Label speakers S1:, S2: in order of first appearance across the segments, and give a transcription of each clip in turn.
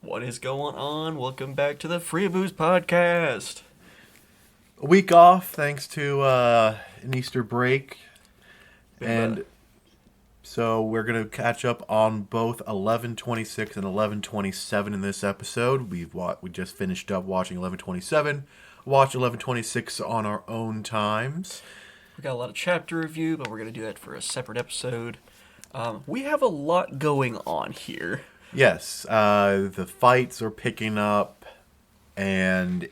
S1: What is going on? Welcome back to the Freeaboos Podcast.
S2: A week off thanks to an Easter break. And so we're going to catch up on both 11:26 and 11:27 in this episode. We just finished up watching 11:27. Watch 11:26 on our own times.
S1: We got a lot of chapter review, but we're going to do that for a separate episode. We have a lot going on here.
S2: Yes, the fights are picking up, and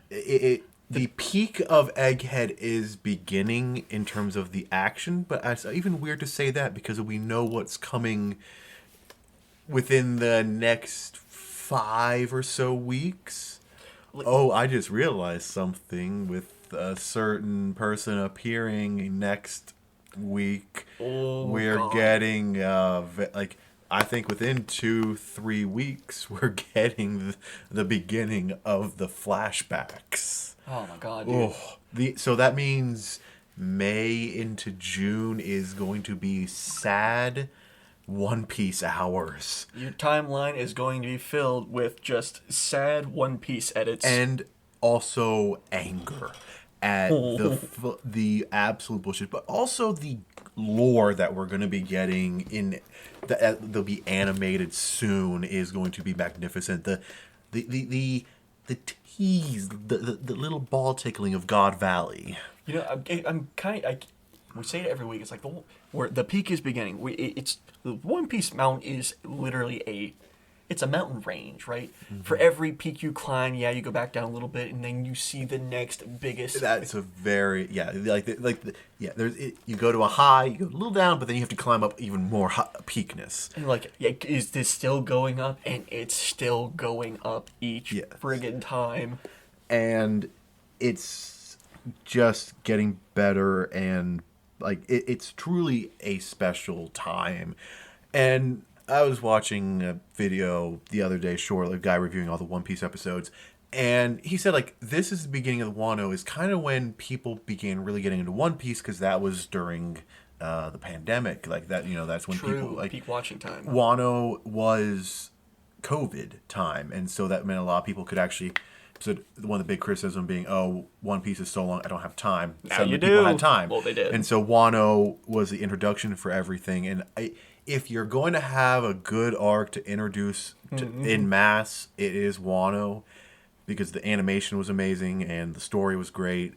S2: the peak of Egghead is beginning in terms of the action, but it's even weird to say that because we know what's coming within the next 5 or so weeks. Oh, I just realized something with a certain person appearing next week. We're
S1: God.
S2: getting I think within 2-3 weeks we're getting the beginning of the flashbacks.
S1: Oh my god, dude.
S2: So that means May into June is going to be sad One Piece hours.
S1: Your timeline is going to be filled with just sad One Piece edits.
S2: And also anger at the absolute bullshit, but also the lore that we're going to be getting in they'll be animated soon is going to be magnificent. The tease, the little ball tickling of God Valley.
S1: You know, we say it every week. It's like where the peak is beginning. It's the One Piece mountain is literally it's a mountain range, right? Mm-hmm. For every peak you climb, you go back down a little bit, and then you see the next biggest.
S2: That's a very There's you go to a high, you go a little down, but then you have to climb up even more peakness.
S1: And is this still going up? And it's still going up each friggin' time.
S2: And it's just getting better, and it's truly a special time. And I was watching a video the other day, a guy reviewing all the One Piece episodes, and he said, this is the beginning of the Wano, is kind of when people began really getting into One Piece, because that was during the pandemic. That's when people...
S1: peak watching time.
S2: Wano was COVID time, and so that meant a lot of people could actually... So one of the big criticism being, One Piece is so long, I don't have time.
S1: Now you do.
S2: People had time.
S1: Well, they did.
S2: And so Wano was the introduction for everything, and if you're going to have a good arc to introduce in mass, it is Wano, because the animation was amazing and the story was great,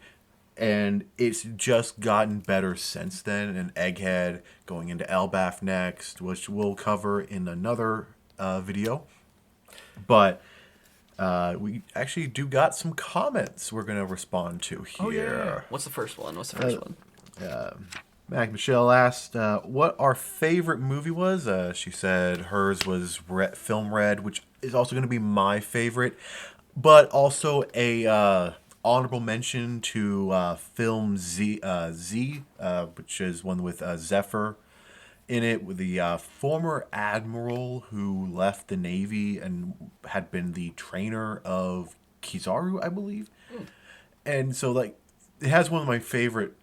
S2: and it's just gotten better since then. And Egghead going into Elbaf next, which we'll cover in another video, but we actually do got some comments we're going to respond to here.
S1: Oh yeah. What's the first one?
S2: Mac Michelle asked what our favorite movie was. She said hers was Film Red, which is also going to be my favorite, but also a honorable mention to Film Z, which is one with Zephyr in it, with the former admiral who left the Navy and had been the trainer of Kizaru, I believe. And so it has one of my favorite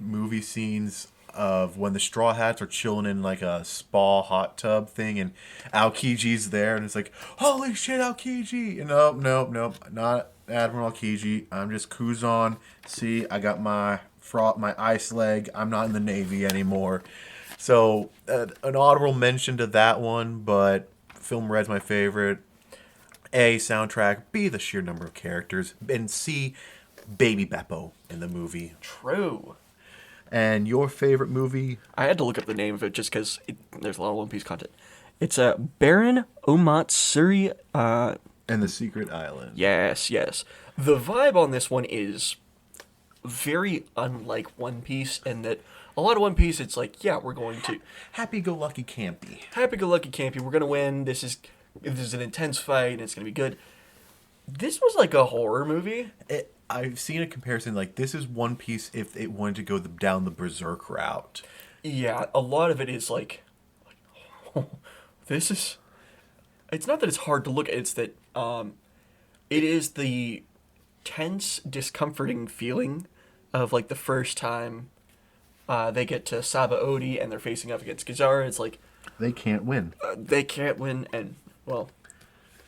S2: movie scenes of when the Straw Hats are chilling in a spa hot tub thing, and Aokiji's there, and it's like, holy shit, Aokiji! And nope, not Admiral Aokiji. I'm just Kuzan. See, I got my ice leg. I'm not in the Navy anymore. So an honorable mention to that one, but Film Red's my favorite. A, soundtrack. B, the sheer number of characters. And C, Baby Beppo in the movie.
S1: True.
S2: And your favorite movie?
S1: I had to look up the name of it just because there's a lot of One Piece content. It's Baron Omatsuri.
S2: And the Secret Island.
S1: Yes. The vibe on this one is very unlike One Piece, in that a lot of One Piece, it's we're going to...
S2: Happy-go-lucky campy.
S1: Happy-go-lucky campy. We're going to win. This is an intense fight, and it's going to be good. This was like a horror movie.
S2: I've seen a comparison, this is One Piece if it wanted to go down the Berserk route.
S1: Yeah, a lot of it is this is... It's not that it's hard to look at, it's that it is the tense, discomforting feeling of like the first time they get to Sabaody and they're facing up against Kizaru. It's like,
S2: They can't win.
S1: They can't win, and, well,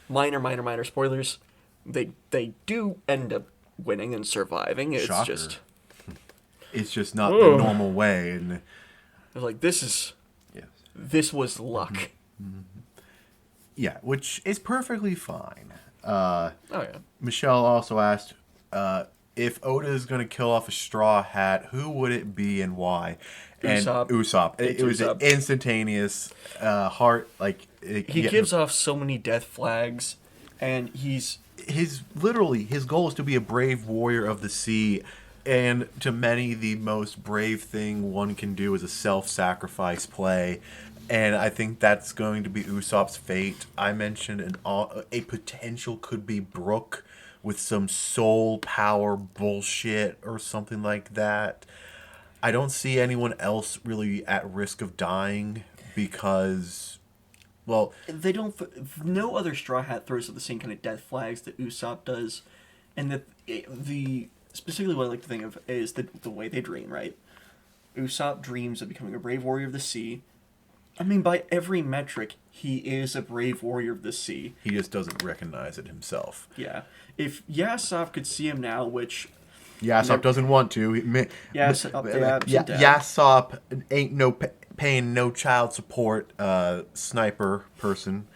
S1: minor spoilers. They do end up winning and surviving. It's
S2: Shocker.
S1: just...
S2: It's just not the normal way. And
S1: like, this was luck.
S2: yeah, which is perfectly fine.
S1: Oh, yeah.
S2: Michelle also asked if Oda is going to kill off a Straw Hat, who would it be and why? And Usopp. It was an instantaneous heart. Like
S1: he gives off so many death flags, and his
S2: goal is to be a brave warrior of the sea. And to many, the most brave thing one can do is a self-sacrifice play. And I think that's going to be Usopp's fate. I mentioned a potential could be Brook with some soul power bullshit or something like that. I don't see anyone else really at risk of dying because, well...
S1: They don't... No other Straw Hat throws up the same kind of death flags that Usopp does. And specifically what I like to think of is the way they dream, right? Usopp dreams of becoming a brave warrior of the sea. I mean, by every metric, he is a brave warrior of the sea.
S2: He just doesn't recognize it himself.
S1: Yeah. If Yasopp could see him now, which...
S2: Yasopp doesn't want to. Yasopp ain't paying no child support sniper person.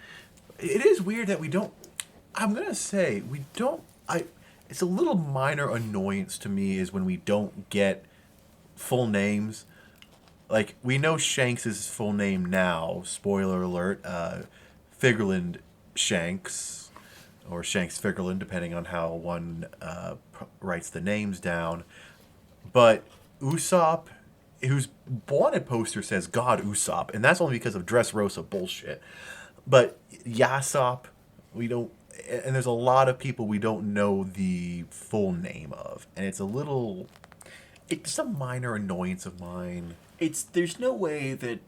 S2: It is weird that we don't... I'm going to say, we don't... It's a little minor annoyance to me is when we don't get full names. Like, we know Shanks' full name now. Spoiler alert. Figurland Shanks. Or Shanks Figurland, depending on how one writes the names down. But Usopp, whose wanted poster says God Usopp. And that's only because of Dressrosa bullshit. But Yasopp, we don't... And there's a lot of people we don't know the full name of. And it's a minor annoyance of mine.
S1: There's no way that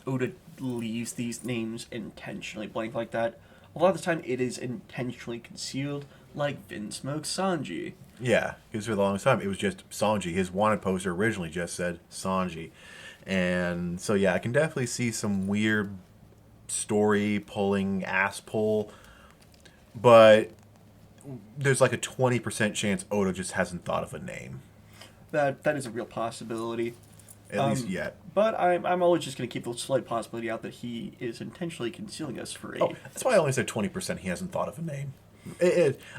S1: Oda leaves these names intentionally blank like that. A lot of the time it is intentionally concealed, like Vin Smoke's Sanji.
S2: Yeah, because for the longest time it was just Sanji. His wanted poster originally just said Sanji. And so yeah, I can definitely see some weird story pulling ass pull. But there's like a 20% chance Oda just hasn't thought of a name.
S1: That is a real possibility.
S2: At least yet.
S1: But I'm always just going to keep the slight possibility out that he is intentionally concealing us for a...
S2: Oh, that's why I only said 20% he hasn't thought of a name.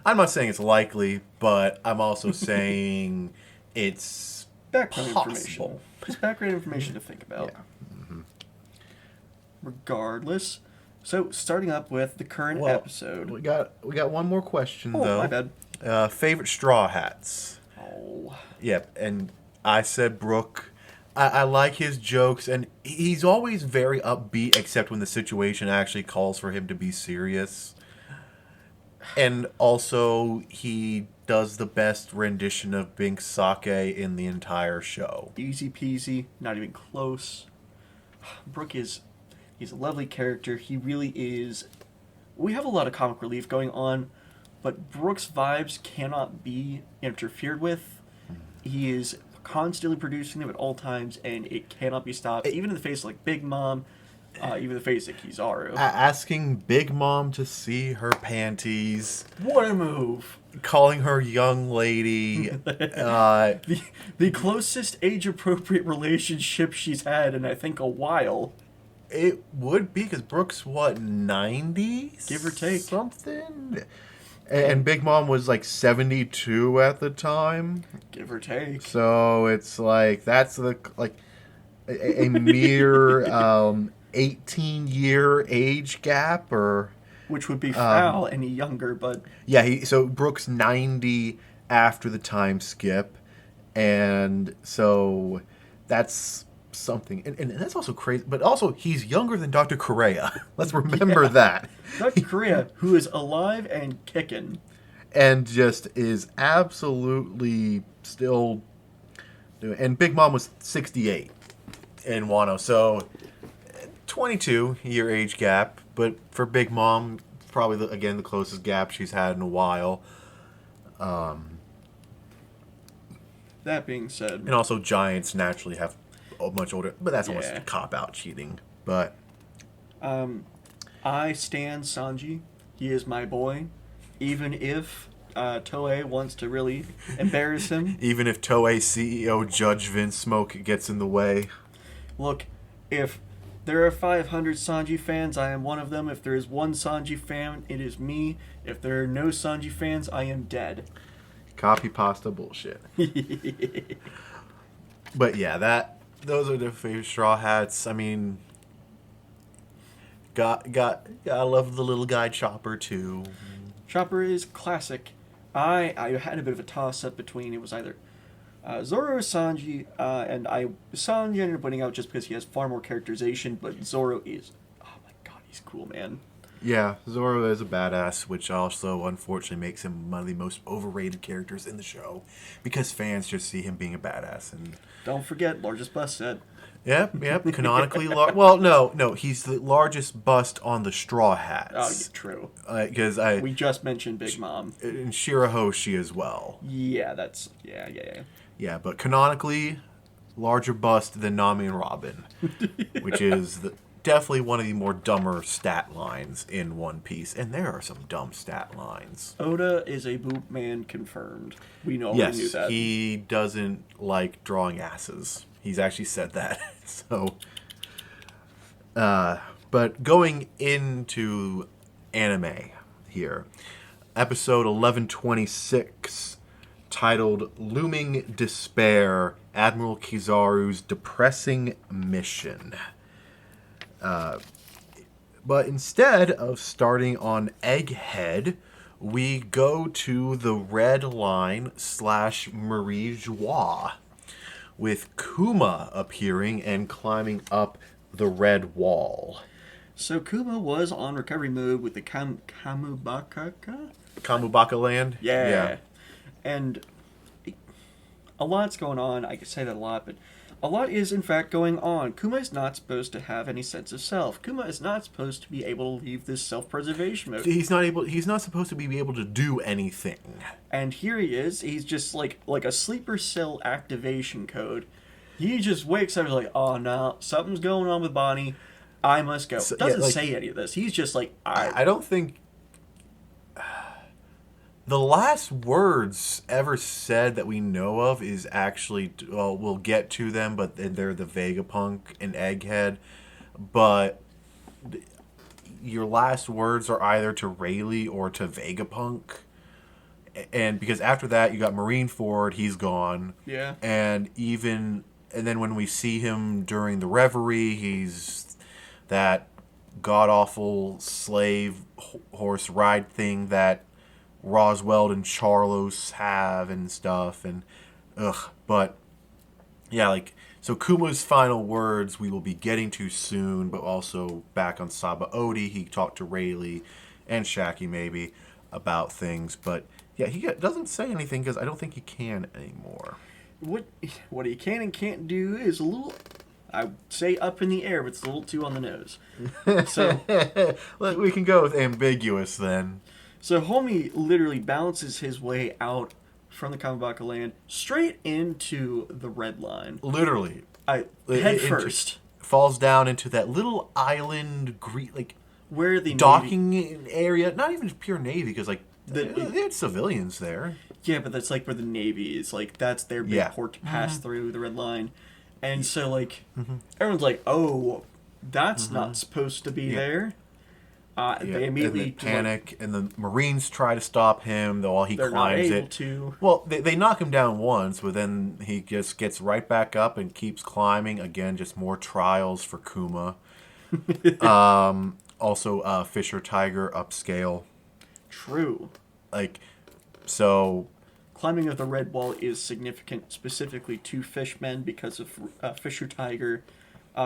S2: I'm not saying it's likely, but I'm also saying it's
S1: background
S2: possible.
S1: Information. Just background information to think about.
S2: Yeah. Mm-hmm.
S1: Regardless... So, starting up with the current episode.
S2: We got one more question, though.
S1: Oh, my bad.
S2: Favorite Straw Hats.
S1: Oh.
S2: Yep, and I said Brook. I like his jokes, and he's always very upbeat, except when the situation actually calls for him to be serious. And also, he does the best rendition of Bink Sake in the entire show.
S1: Easy peasy, not even close. Brook is... He's a lovely character. He really is... We have a lot of comic relief going on, but Brook's vibes cannot be interfered with. He is constantly producing them at all times, and it cannot be stopped. Even in the face of, like, Big Mom, even in the face of Kizaru.
S2: Asking Big Mom to see her panties.
S1: What a move!
S2: Calling her young lady.
S1: The closest age-appropriate relationship she's had in, I think, a while.
S2: It would be, because Brooks, 90?
S1: Give or take.
S2: Something? And Big Mom was, 72 at the time.
S1: Give or take.
S2: So it's, that's, a mere 18-year age gap, or...
S1: Which would be foul any younger, but...
S2: Yeah, so Brooks 90 after the time skip, and so that's... something, and that's also crazy, but also he's younger than Dr. Correa. Let's remember that.
S1: Dr. Correa, who is alive and kicking.
S2: And just is absolutely still doing, and Big Mom was 68 in Wano, so 22-year age gap, but for Big Mom, probably, again, the closest gap she's had in a while.
S1: That being said...
S2: And also Giants naturally have much older, but that's almost cop-out cheating. But
S1: I stand Sanji. He is my boy. Even if Toei wants to really embarrass him.
S2: even if Toei CEO Judge Vince Smoke gets in the way.
S1: Look, if there are 500 Sanji fans, I am one of them. If there is one Sanji fan, it is me. If there are no Sanji fans, I am dead.
S2: Copy pasta bullshit. But yeah, those are the favorite Straw Hats. I mean, I love the little guy Chopper too.
S1: Chopper is classic. I had a bit of a toss up between, it was either Zoro or Sanji, and Sanji ended up winning out just because he has far more characterization, but Zoro is, oh my god, he's cool, man.
S2: Yeah, Zoro is a badass, which also unfortunately makes him one of the most overrated characters in the show, because fans just see him being a badass. And
S1: don't forget, largest bust set.
S2: Yep, canonically well, no, he's the largest bust on the Straw Hats.
S1: Oh, yeah, true.
S2: Because
S1: we just mentioned Big Mom.
S2: And Shirahoshi as well.
S1: Yeah, that's yeah.
S2: Yeah, but canonically, larger bust than Nami and Robin, which is definitely one of the more dumber stat lines in One Piece, and there are some dumb stat lines.
S1: Oda is a boop man confirmed. We know
S2: Yes,
S1: knew that.
S2: He doesn't like drawing asses. He's actually said that. So, but going into anime here, episode 1126, titled "Looming Despair: Admiral Kizaru's Depressing Mission." But instead of starting on Egghead, we go to the Red Line / Marie Joie, with Kuma appearing and climbing up the Red Wall.
S1: So Kuma was on recovery mode with the Kamubaka
S2: Land?
S1: Yeah. And a lot's going on. I could say that a lot, but a lot is in fact going on. Kuma is not supposed to have any sense of self. Kuma is not supposed to be able to leave this self-preservation mode.
S2: He's not supposed to be able to do anything.
S1: And here he is. He's just like a sleeper cell activation code. He just wakes up and is like, oh no, something's going on with Bonnie. I must go. Doesn't say any of this. He's just like,
S2: I don't think the last words ever said that we know of is actually, well, we'll get to them, but they're the Vegapunk and Egghead. But your last words are either to Rayleigh or to Vegapunk. And because after that, you got Marineford, he's gone.
S1: Yeah.
S2: And then when we see him during the reverie, he's that god-awful slave horse ride thing that Roswell and Charlos have and stuff, and but yeah, so Kuma's final words we will be getting to soon, but also back on Sabaody, he talked to Rayleigh and Shaki maybe about things, but yeah, he doesn't say anything because I don't think he can anymore.
S1: What he can and can't do is a little, I would say, up in the air, but it's a little too on the nose. So
S2: we can go with ambiguous then.
S1: So homie literally bounces his way out from the Kamabaka land straight into the Red Line.
S2: Literally.
S1: Head first.
S2: Falls down into that little island,
S1: where the
S2: docking area. Not even pure Navy, because they had civilians there.
S1: Yeah, but that's where the Navy is. That's their big port to pass through the Red Line. And so everyone's like, oh, that's not supposed to be there. They immediately
S2: panic, and the Marines try to stop him. While he climbs
S1: not able
S2: it.
S1: To.
S2: Well, they knock him down once, but then he just gets right back up and keeps climbing. Again, just more trials for Kuma. Also, Fisher Tiger upscale.
S1: True.
S2: So.
S1: Climbing of the Red Wall is significant, specifically to Fishmen because of Fisher Tiger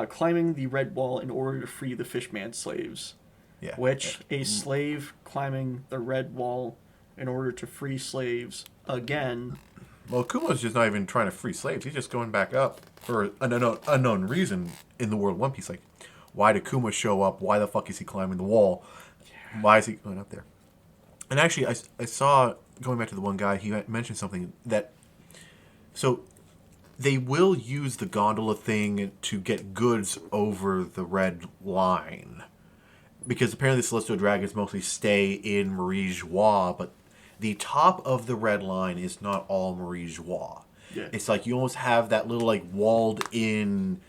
S1: climbing the Red Wall in order to free the Fishman slaves.
S2: Yeah.
S1: Which a slave climbing the Red Wall in order to free slaves again.
S2: Well, Kuma's just not even trying to free slaves. He's just going back up for an unknown reason in the world of One Piece. Why did Kuma show up? Why the fuck is he climbing the wall? Why is he going up there? And actually, I saw, going back to the one guy, he mentioned something that... So, they will use the gondola thing to get goods over the red line. Because apparently the Celestial Dragons mostly stay in Marie Joie, but the top of the red line is not all Marie Joie.
S1: Yeah.
S2: It's like you almost have that little like walled in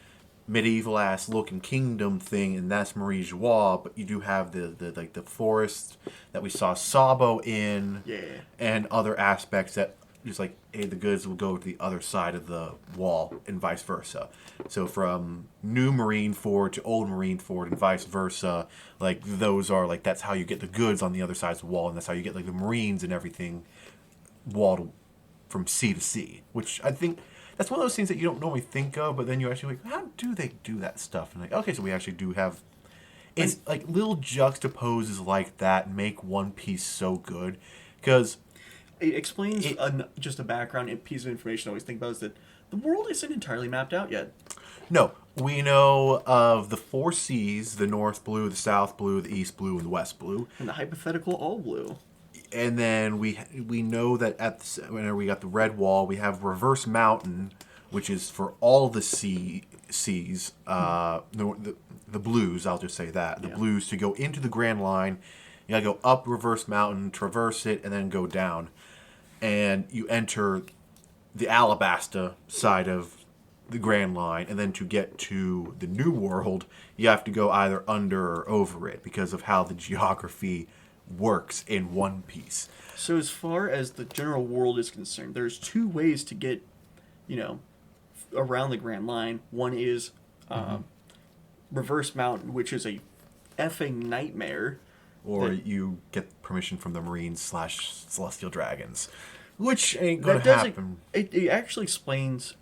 S2: medieval ass looking kingdom thing, and that's Marie Joie, but you do have the forest that we saw Sabo in, and other aspects that just like, hey, the goods will go to the other side of the wall and vice versa. So from new Marineford to old Marineford and vice versa, like those are like, that's how you get the goods on the other side of the wall, and that's how you get like the Marines and everything walled from sea to sea, which I think that's one of those things that you don't normally think of, but then you actually like, how do they do that stuff? And like, okay, so we actually do have, it's like little juxtaposes like that make One Piece so good, because
S1: it explains just a background piece of information I always think about is that the world isn't entirely mapped out yet.
S2: No, we know of the 4 seas, the North Blue, the South Blue, the East Blue, and the West Blue.
S1: And the hypothetical all blue.
S2: And then we know that whenever we got the Red Wall, we have Reverse Mountain, which is for all the seas, the blues, I'll just say that. The blues to go into the Grand Line. You gotta go up Reverse Mountain, traverse it, and then go down. And you enter the Alabasta side of the Grand Line, and then to get to the New World, you have to go either under or over it because of how the geography works in One Piece.
S1: So as far as the general world is concerned, there's 2 ways to get, around the Grand Line. One is Reverse Mountain, which is a effing nightmare.
S2: Or you get permission from the Marines / Celestial Dragons, which ain't gonna happen.
S1: It actually explains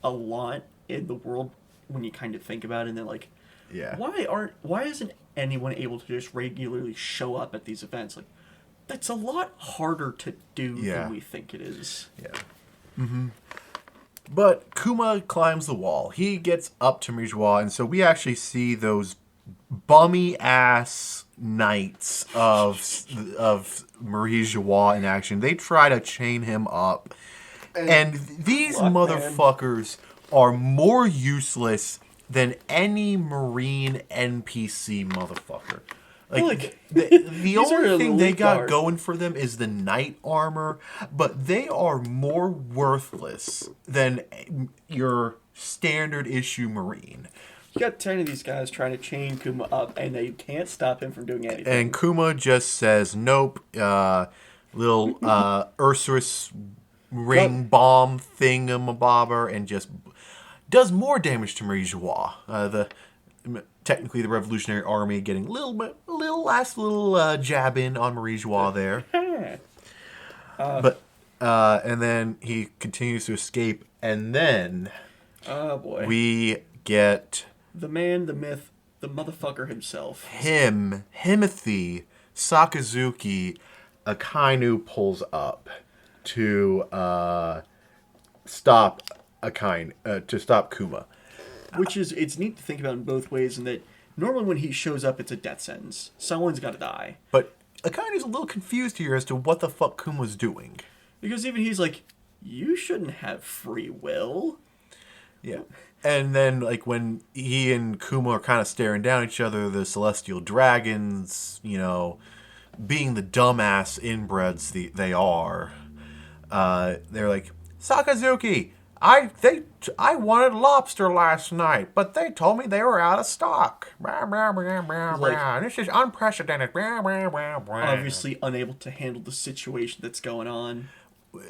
S1: a lot in the world when you kind of think about it, and then like, why isn't anyone able to just regularly show up at these events? Like, that's a lot harder to do than we think it is.
S2: Yeah. Mm-hmm. But Kuma climbs the wall. He gets up to Marie Joie, and so we actually see those bummy ass knights of Marie Joie in action. They try to chain him up, and these motherfuckers are more useless than any Marine NPC motherfucker. Like the only thing they got going for them is the knight armor, but they are more worthless than your standard issue Marine.
S1: You got 10 of these guys trying to chain Kuma up, and they can't stop him from doing anything.
S2: And Kuma just says, nope, little Ursurus ring bomb thingamabobber, and just does more damage to Marie Joie. Technically the Revolutionary Army getting a last little jab in on Marie Joie there. But and then he continues to escape, and then we get
S1: the man, the myth, the motherfucker himself.
S2: Himothy Sakazuki Akainu pulls up to stop Kuma.
S1: Which is, it's neat to think about in both ways, in that normally when he shows up, it's a death sentence. Someone's got to die.
S2: But Akainu's a little confused here as to what the fuck Kuma's doing.
S1: Because even he's like, you shouldn't have free will.
S2: Yeah. And then, like, when he and Kuma are kind of staring down at each other, the Celestial Dragons, being the dumbass inbreds they are, they're like, Sakazuki, I wanted lobster last night, but they told me they were out of stock. This is unprecedented.
S1: Obviously unable to handle the situation that's going on.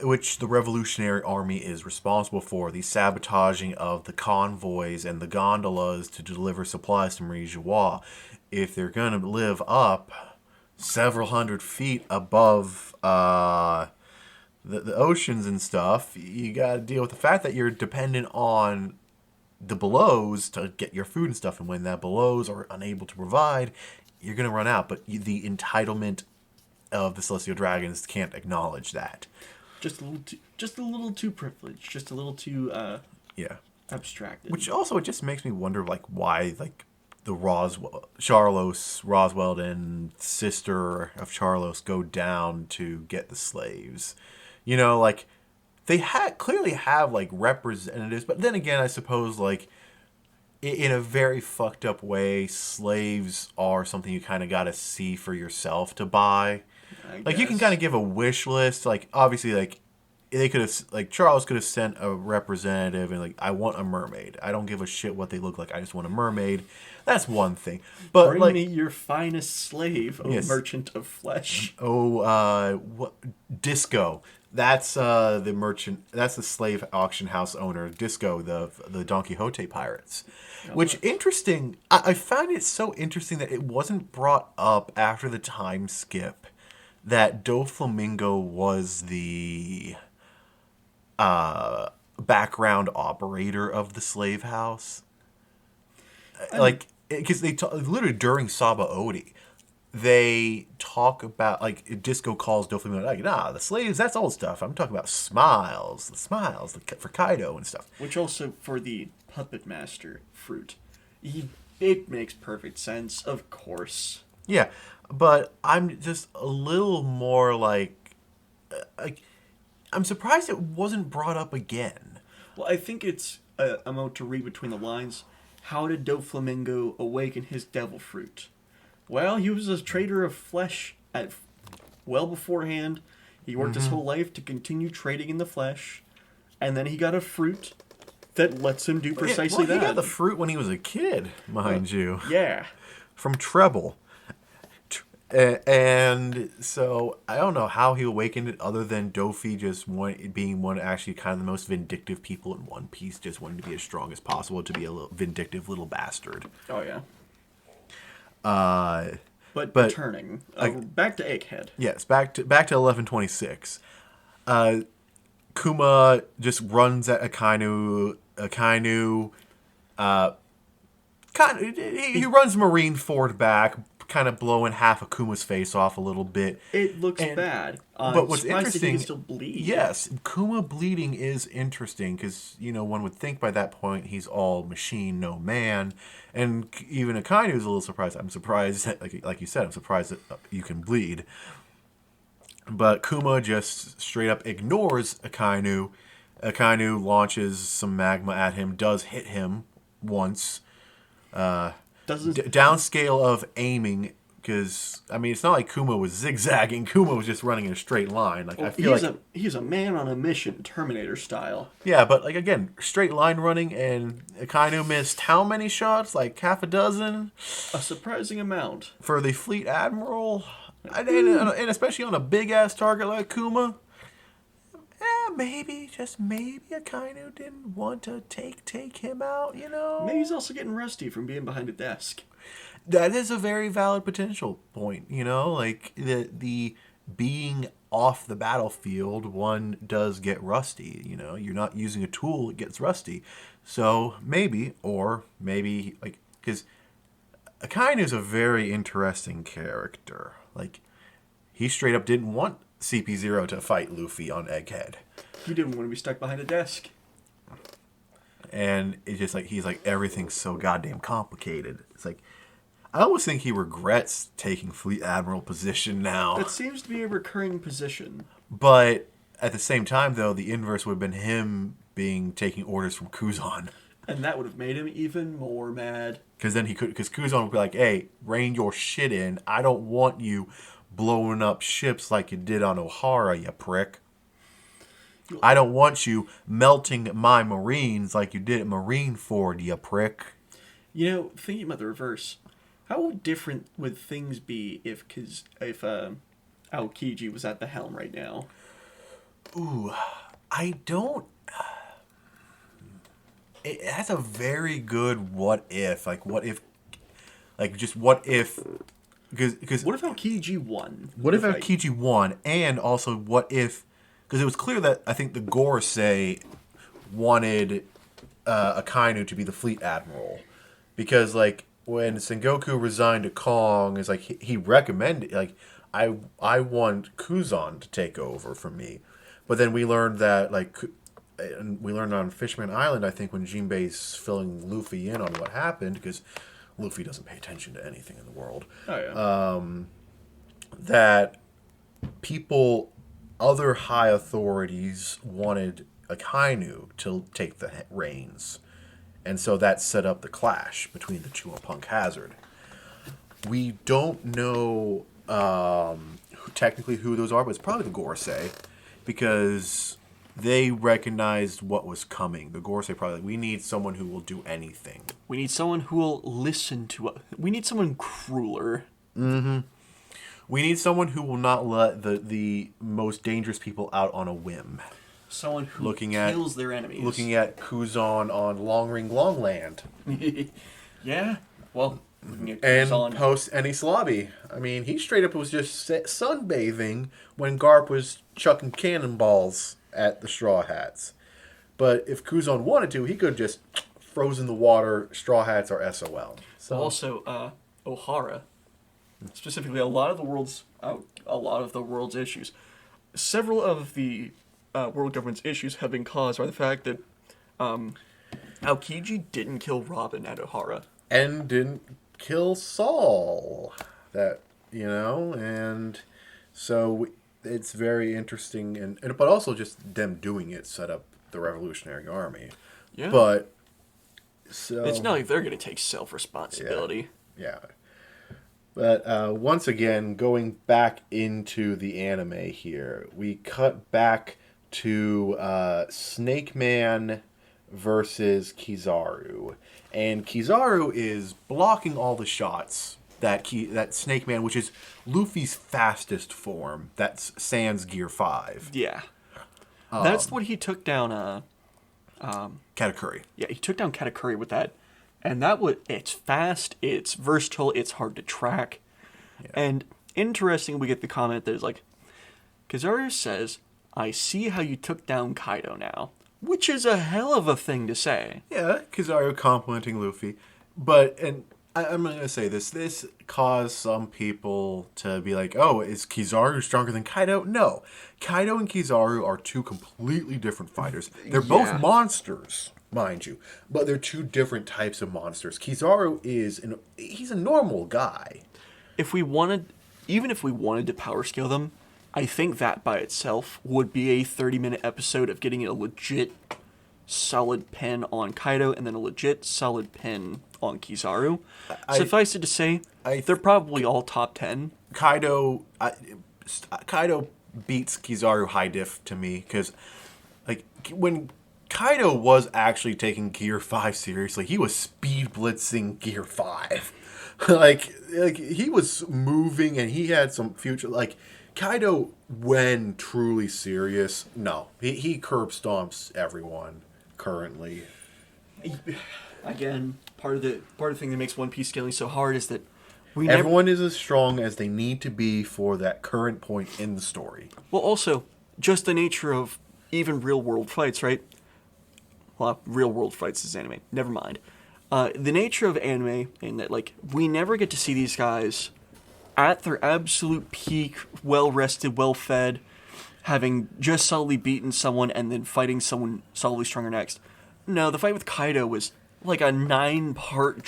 S2: Which the Revolutionary Army is responsible for, the sabotaging of the convoys and the gondolas to deliver supplies to Marie Joie. If they're going to live up several hundred feet above the oceans and stuff, you got to deal with the fact that you're dependent on the belows to get your food and stuff, and when that belows are unable to provide, you're going to run out. But the entitlement of the Celestial Dragons can't acknowledge that.
S1: Just a little too privileged, just a little too abstracted.
S2: Which also, it just makes me wonder, like, why, like, the Roswell and sister of Charlos go down to get the slaves. Like, they clearly have like representatives, but then again, I suppose like in a very fucked up way, slaves are something you kind of got to see for yourself to buy.
S1: I
S2: Like you can
S1: guess.
S2: kind of give a wish list. Like obviously, like they could have, like Charles could have sent a representative and like, I want a mermaid. I don't give a shit what they look like. I just want a mermaid. That's one thing. But
S1: Bring
S2: like,
S1: me your finest slave, O
S2: Yes.
S1: merchant of flesh.
S2: what Disco? That's the merchant. That's the slave auction house owner, Disco, the Don Quixote pirates. Which interesting. I find it so interesting that it wasn't brought up after the time skip that Doflamingo was the background operator of the slave house. Like, because literally during Saba Odi, they talk about, like, Disco calls Doflamingo, like, nah, the slaves, that's old stuff. I'm talking about smiles, the smiles for Kaido and stuff.
S1: Which also, for the puppet master fruit, it makes perfect sense, of course.
S2: Yeah, but I'm just a little more like, I'm surprised it wasn't brought up again.
S1: Well, I think it's a amount to read between the lines. How did Doflamingo awaken his devil fruit? Well, he was a trader of flesh well beforehand. He worked his whole life to continue trading in the flesh, and then he got a fruit that lets him do precisely
S2: He
S1: that.
S2: got the fruit when he was a kid, mind you,
S1: Yeah.
S2: from Treble. And so I don't know how he awakened it, other than Dofi just being one actually kind of the most vindictive people in One Piece, just wanting to be as strong as possible, to be a little vindictive little bastard.
S1: Oh, yeah. But
S2: but
S1: returning. Back to Egghead.
S2: Yes, back to 1126. Kuma just runs at Akainu. He runs Marineford back, kind of blowing half of Kuma's face off a little bit.
S1: It looks bad.
S2: But what's
S1: Surprised that he
S2: interesting,
S1: can still bleed.
S2: yes, Kuma bleeding is interesting because one would think by that point he's all machine, no man, and even Akainu is a little surprised. I'm surprised, that, like you said, I'm surprised that you can bleed. But Kuma just straight up ignores Akainu. Akainu launches some magma at him, does hit him once. Downscale of aiming, because I mean it's not like Kuma was zigzagging. Kuma was just running in a straight line. Like I feel
S1: he's a man on a mission, Terminator style.
S2: yeah, but like again, straight line running, and Akainu missed how many shots? Like half a dozen.
S1: A surprising amount.
S2: For the Fleet Admiral, and especially on a big ass target like Kuma. Maybe, just maybe Akainu didn't want to take him out,
S1: Maybe he's also getting rusty from being behind a desk.
S2: That is a very valid potential point, like the being off the battlefield, one does get rusty, you're not using a tool, it gets rusty. So maybe, like, because Akainu is a very interesting character. Like, he straight up didn't want CP0 to fight Luffy on Egghead.
S1: He didn't want to be stuck behind a desk.
S2: And it's just like, he's like, everything's so goddamn complicated. It's like, I almost think he regrets taking Fleet Admiral position now.
S1: That seems to be a recurring position.
S2: But at the same time, though, the inverse would have been him taking orders from Kuzan.
S1: And that would have made him even more mad.
S2: Because Kuzan would be like, hey, rein your shit in. I don't want you blowing up ships like you did on Ohara, you prick. I don't want you melting my Marines like you did at Marineford, you prick.
S1: Thinking about the reverse, how different would things be if Aokiji was at the helm right now?
S2: Ooh, I don't... That's a very good what if. Like, what if... Like, just what if... Cause,
S1: what if Aokiji won?
S2: What if Aokiji won? And also, what if... Because it was clear that I think the Gorosei wanted Akainu to be the Fleet Admiral. Because, like, when Sengoku resigned to Kong, it's like he recommended, like, I want Kuzan to take over from me. But then we learned that, like, and we learned on Fishman Island, I think, when Jinbei's filling Luffy in on what happened, because Luffy doesn't pay attention to anything in the world.
S1: Oh, yeah.
S2: That people other high authorities wanted Akainu to take the reins. And so that set up the clash between the two and Punk Hazard. We don't know technically who those are, but it's probably the Gorosei, because they recognized what was coming. The Gorosei probably, we need someone who will do anything.
S1: We need someone who will listen to us. We need someone crueler.
S2: Mm-hmm. We need someone who will not let the most dangerous people out on a whim.
S1: Someone who kills their enemies.
S2: Looking at Kuzan on Long Ring Longland.
S1: Yeah, well...
S2: And post Enies Lobby. I mean, he straight up was just sunbathing when Garp was chucking cannonballs at the Straw Hats. But if Kuzan wanted to, he could have just frozen the water. Straw Hats are SOL. So.
S1: Also, Ohara, specifically, a lot of the world's issues. Several of the world government's issues have been caused by the fact that Aokiji didn't kill Robin at Ohara.
S2: And didn't kill Saul. And so it's very interesting, but also just them doing it set up the Revolutionary Army.
S1: Yeah.
S2: But so
S1: it's not like they're going to take self-responsibility.
S2: Yeah. But once again, going back into the anime here, we cut back to Snake Man versus Kizaru. And Kizaru is blocking all the shots that Snake Man, which is Luffy's fastest form. That's Sans Gear 5.
S1: Yeah. That's what he took down
S2: Katakuri.
S1: Yeah, he took down Katakuri with that. And it's fast, it's versatile, it's hard to track. Yeah. And interesting, we get the comment that is like, Kizaru says, I see how you took down Kaido now. Which is a hell of a thing to say.
S2: Yeah, Kizaru complimenting Luffy. I'm going to say this. This caused some people to be like, oh, is Kizaru stronger than Kaido? No. Kaido and Kizaru are two completely different fighters. They're both monsters, mind you. But they're two different types of monsters. Kizaru he's a normal guy.
S1: Even if we wanted to power scale them, I think that by itself would be a 30-minute episode of getting a legit solid pin on Kaido and then a legit solid pin on Kizaru. Suffice it to say, they're probably all top 10.
S2: Kaido beats Kizaru high diff to me because when Kaido was actually taking Gear 5 seriously, he was speed blitzing Gear 5. He was moving and he had some future Kaido, when truly serious, no. He curb stomps everyone currently.
S1: Again, part of the thing that makes One Piece scaling so hard is that
S2: everyone is as strong as they need to be for that current point in the story.
S1: Well, also, just the nature of even real-world fights, right? Well, real-world fights is anime. Never mind. The nature of anime in that, we never get to see these guys at their absolute peak, well-rested, well-fed, having just solidly beaten someone and then fighting someone solidly stronger next. No, the fight with Kaido was like a 9-part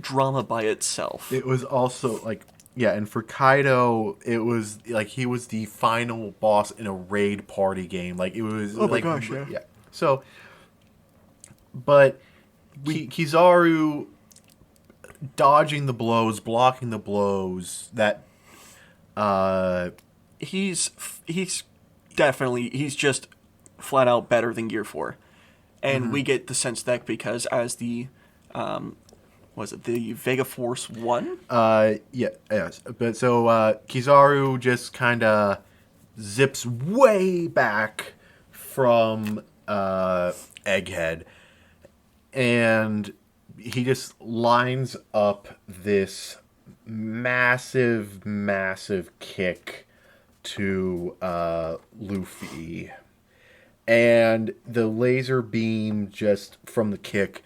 S1: drama by itself.
S2: It was also, and for Kaido, it was, he was the final boss in a raid party game. It was,
S1: oh my gosh, yeah.
S2: Yeah. So, but Kizaru dodging the blows, blocking the blows, that
S1: he's just flat out better than Gear 4. And we get the sense that because as the was it the Vega Force 1?
S2: Yes. But so Kizaru just kind of zips way back from Egghead, and he just lines up this massive kick to Luffy. And the laser beam just from the kick,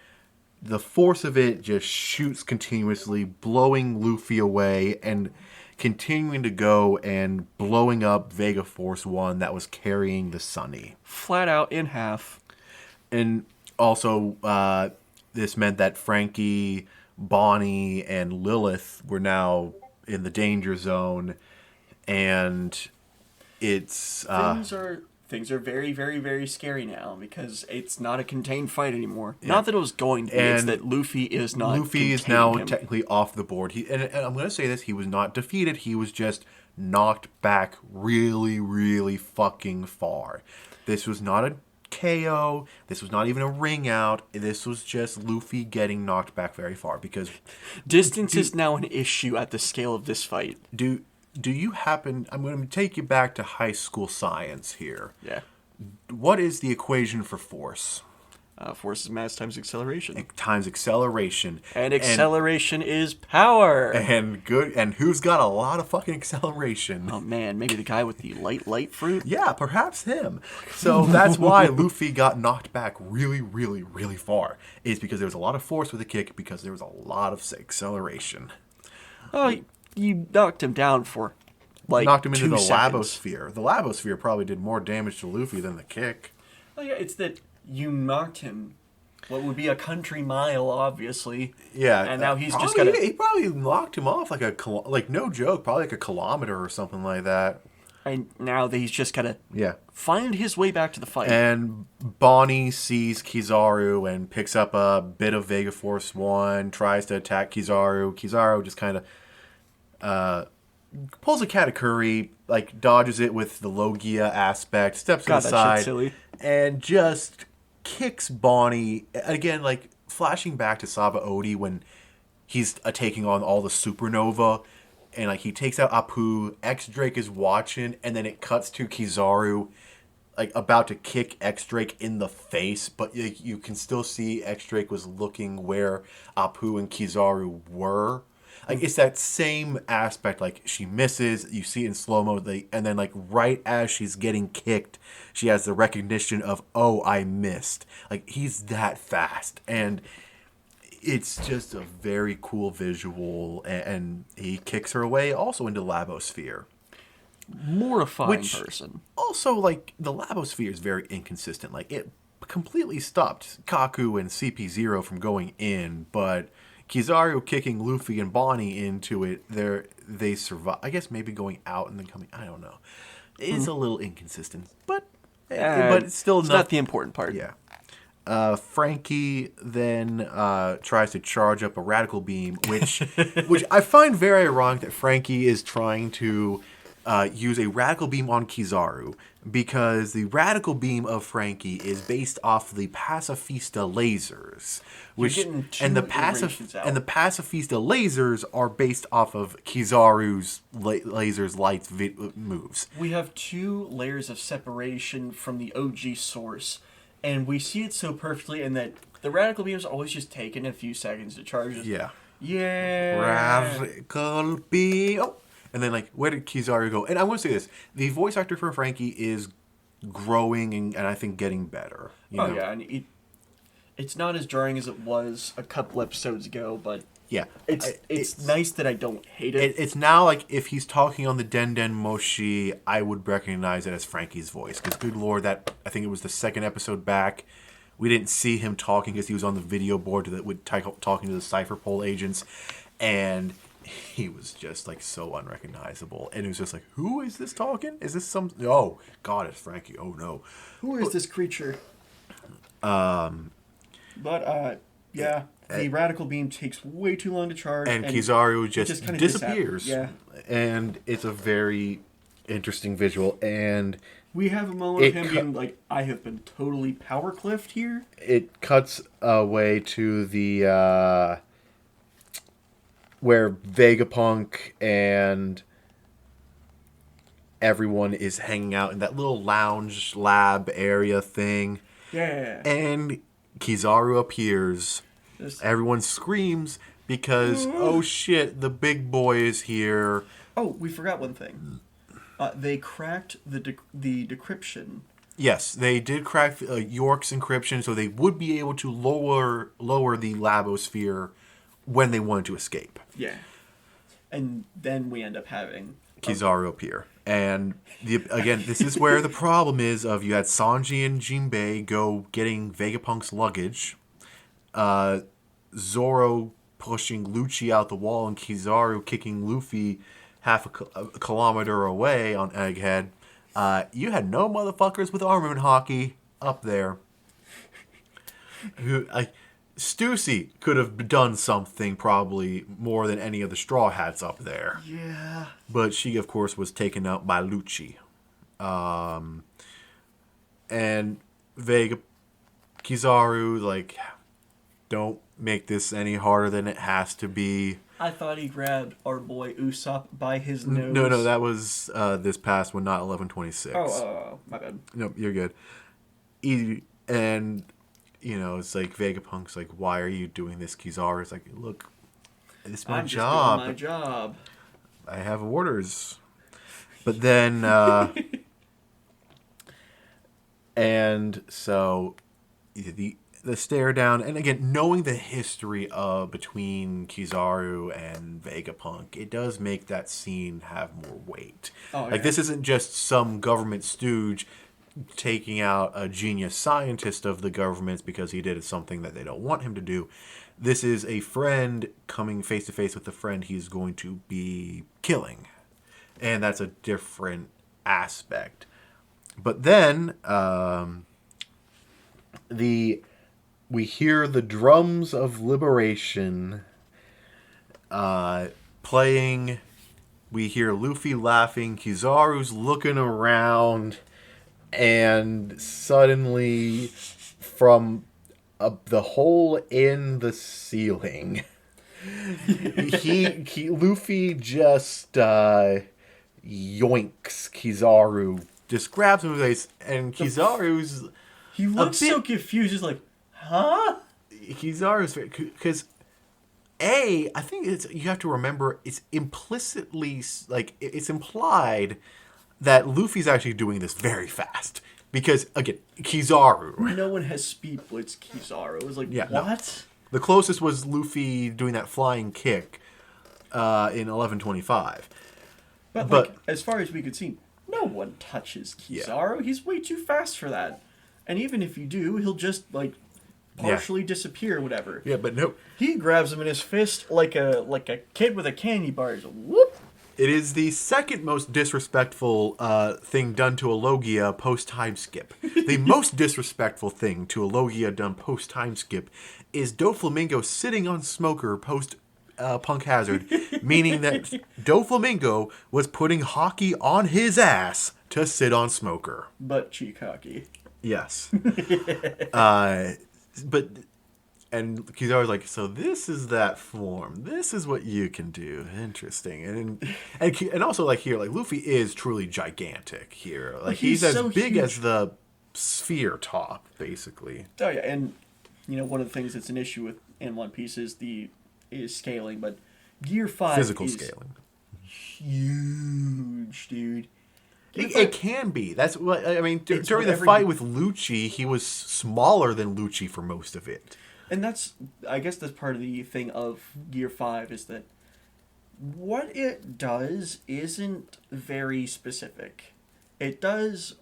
S2: the force of it just shoots continuously, blowing Luffy away and continuing to go and blowing up Vega Force 1 that was carrying the Sunny.
S1: Flat out in half.
S2: And also, this meant that Frankie, Bonnie, and Lilith were now in the danger zone. And it's
S1: things are very, very, very scary now because it's not a contained fight anymore. Yeah. Not that it was going to be, it's that Luffy is not.
S2: Luffy is now technically off the board. And I'm going to say this, he was not defeated, he was just knocked back really, really fucking far. This was not a KO, this was not even a ring out, this was just Luffy getting knocked back very far because...
S1: Distance is now an issue at the scale of this fight.
S2: Do you happen... I'm going to take you back to high school science here.
S1: Yeah.
S2: What is the equation for force?
S1: Force is mass times acceleration.
S2: Times acceleration.
S1: And acceleration is power.
S2: And who's got a lot of fucking acceleration?
S1: Oh man, maybe the guy with the light fruit?
S2: Yeah, perhaps him. So that's why Luffy got knocked back really, really, really far. Is because there was a lot of force with the kick because there was a lot of acceleration.
S1: Oh, you knocked him down for
S2: knocked him into the
S1: seconds.
S2: Labosphere. The Labosphere probably did more damage to Luffy than the kick.
S1: Oh yeah, it's that you knocked him what would be a country mile, obviously.
S2: Yeah.
S1: And now he's just
S2: got he probably knocked him off like no joke, probably like a kilometer or something like that.
S1: And now that he's just gotta find his way back to the fight.
S2: And Bonnie sees Kizaru and picks up a bit of Vega Force 1, tries to attack Kizaru. Kizaru just kind of pulls a Katakuri, like dodges it with the Logia aspect, steps to the side,
S1: silly.
S2: And just kicks Bonnie. Again, like flashing back to Saba Odi when he's taking on all the supernova, and like he takes out Apu, X-Drake is watching, and then it cuts to Kizaru like about to kick X-Drake in the face, but you can still see X-Drake was looking where Apu and Kizaru were. Like, it's that same aspect. Like, she misses, you see it in slow-mo, and then, like, right as she's getting kicked, she has the recognition of, oh, I missed. Like, he's that fast. And it's just a very cool visual, and he kicks her away also into Labosphere.
S1: Mortifying person.
S2: Also, like, the Labosphere is very inconsistent. Like, it completely stopped Kaku and CP0 from going in, but... Kizaru kicking Luffy and Bonnie into it, they survive. I guess maybe going out and then coming. I don't know. It's a little inconsistent, but it's still
S1: not the important part.
S2: Yeah. Frankie then tries to charge up a radical beam, which I find very ironic that Frankie is trying to use a radical beam on Kizaru, because the radical beam of Frankie is based off the Pacifista lasers, and the Pacifista lasers are based off of Kizaru's lasers lights moves.
S1: We have two layers of separation from the OG source, and we see it so perfectly in that the radical beams always just taking a few seconds to charge.
S2: Yeah.
S1: Radical
S2: beam. Oh. And then, like, where did Kizaru go? And I want to say this. The voice actor for Frankie is growing and I think getting better. You know?
S1: Yeah. And it's not as jarring as it was a couple episodes ago, but
S2: yeah,
S1: it's nice that I don't hate it.
S2: It's now, like, if he's talking on the Den Den Moshi, I would recognize it as Frankie's voice. Because, good lord, I think it was the second episode back. We didn't see him talking because he was on the video board talking to the Cypher Pole agents. And... he was just, like, so unrecognizable. And it was just like, who is this talking? Is this some... Oh, God, it's Frankie. Oh, no.
S1: Who is this creature? Yeah, the radical beam takes way too long to charge.
S2: And Kizaru just disappears. Yeah. And it's a very interesting visual. And...
S1: we have a moment of him being like, I have been totally power cliffed here.
S2: It cuts away to the... where Vegapunk and everyone is hanging out in that little lounge lab area thing.
S1: Yeah.
S2: And Kizaru appears. Everyone screams because, oh shit, the big boy is here.
S1: Oh, we forgot one thing. They cracked the decryption.
S2: Yes, they did crack York's encryption, so they would be able to lower the Labosphere when they wanted to escape.
S1: Yeah. And then we end up having...
S2: Kizaru appear. And, again, this is where the problem is of you had Sanji and Jinbei go getting Vegapunk's luggage, Zoro pushing Lucci out the wall, and Kizaru kicking Luffy half a kilometer away on Egghead. You had no motherfuckers with armament hockey up there. Stussy could have done something probably more than any of the Straw Hats up there.
S1: Yeah.
S2: But she, of course, was taken out by Lucci. And Vega Kizaru, like, don't make this any harder than it has to be.
S1: I thought he grabbed our boy Usopp by his nose.
S2: No, that was this past one, not 11/26.
S1: Oh, my bad.
S2: No, you're good. And, it's like Vegapunk's like, why are you doing this, Kizaru? It's like, look, it's my job.
S1: Just doing my job.
S2: I have orders. But then, and so the stare down, and again, knowing the history between Kizaru and Vegapunk, it does make that scene have more weight. This isn't just some government stooge taking out a genius scientist of the government because he did something that they don't want him to do. This is a friend coming face to face with a friend he's going to be killing. And that's a different aspect. But then we hear the drums of liberation playing. We hear Luffy laughing. Kizaru's looking around. And suddenly, from the hole in the ceiling, Luffy just yoinks Kizaru. Just grabs him in the face, and Kizaru's...
S1: He looks so confused, just like, huh?
S2: Kizaru's... Because, I think you have to remember, it's implicitly... Like, it's implied that Luffy's actually doing this very fast. Because, again, Kizaru.
S1: No one has speed blitz Kizaru. It was like, what?
S2: No. The closest was Luffy doing that flying kick in 11/25.
S1: But like, as far as we could see, no one touches Kizaru. Yeah. He's way too fast for that. And even if you do, he'll just, like, partially disappear or whatever.
S2: Yeah, but no.
S1: He grabs him in his fist like a kid with a candy bar. He's like, whoop!
S2: It is the second most disrespectful thing done to a Logia post-time skip. The most disrespectful thing to a Logia done post-time skip is Doflamingo sitting on Smoker post-Punk Hazard, meaning that Doflamingo was putting hockey on his ass to sit on Smoker.
S1: Butt cheek hockey.
S2: Yes. And Kizaru's like, so this is that form. This is what you can do. Interesting. And also, like, here, like, Luffy is truly gigantic here. Like, he's as so big huge. As the sphere top, basically.
S1: Oh, yeah. And, one of the things that's an issue with in One Piece is scaling. But Gear 5
S2: Physical
S1: is
S2: scaling.
S1: Huge, dude.
S2: It can be. That's what, I mean, during the fight with Lucci, he was smaller than Lucci for most of it.
S1: And I guess that's part of the thing of Gear 5 is that what it does isn't very specific. It does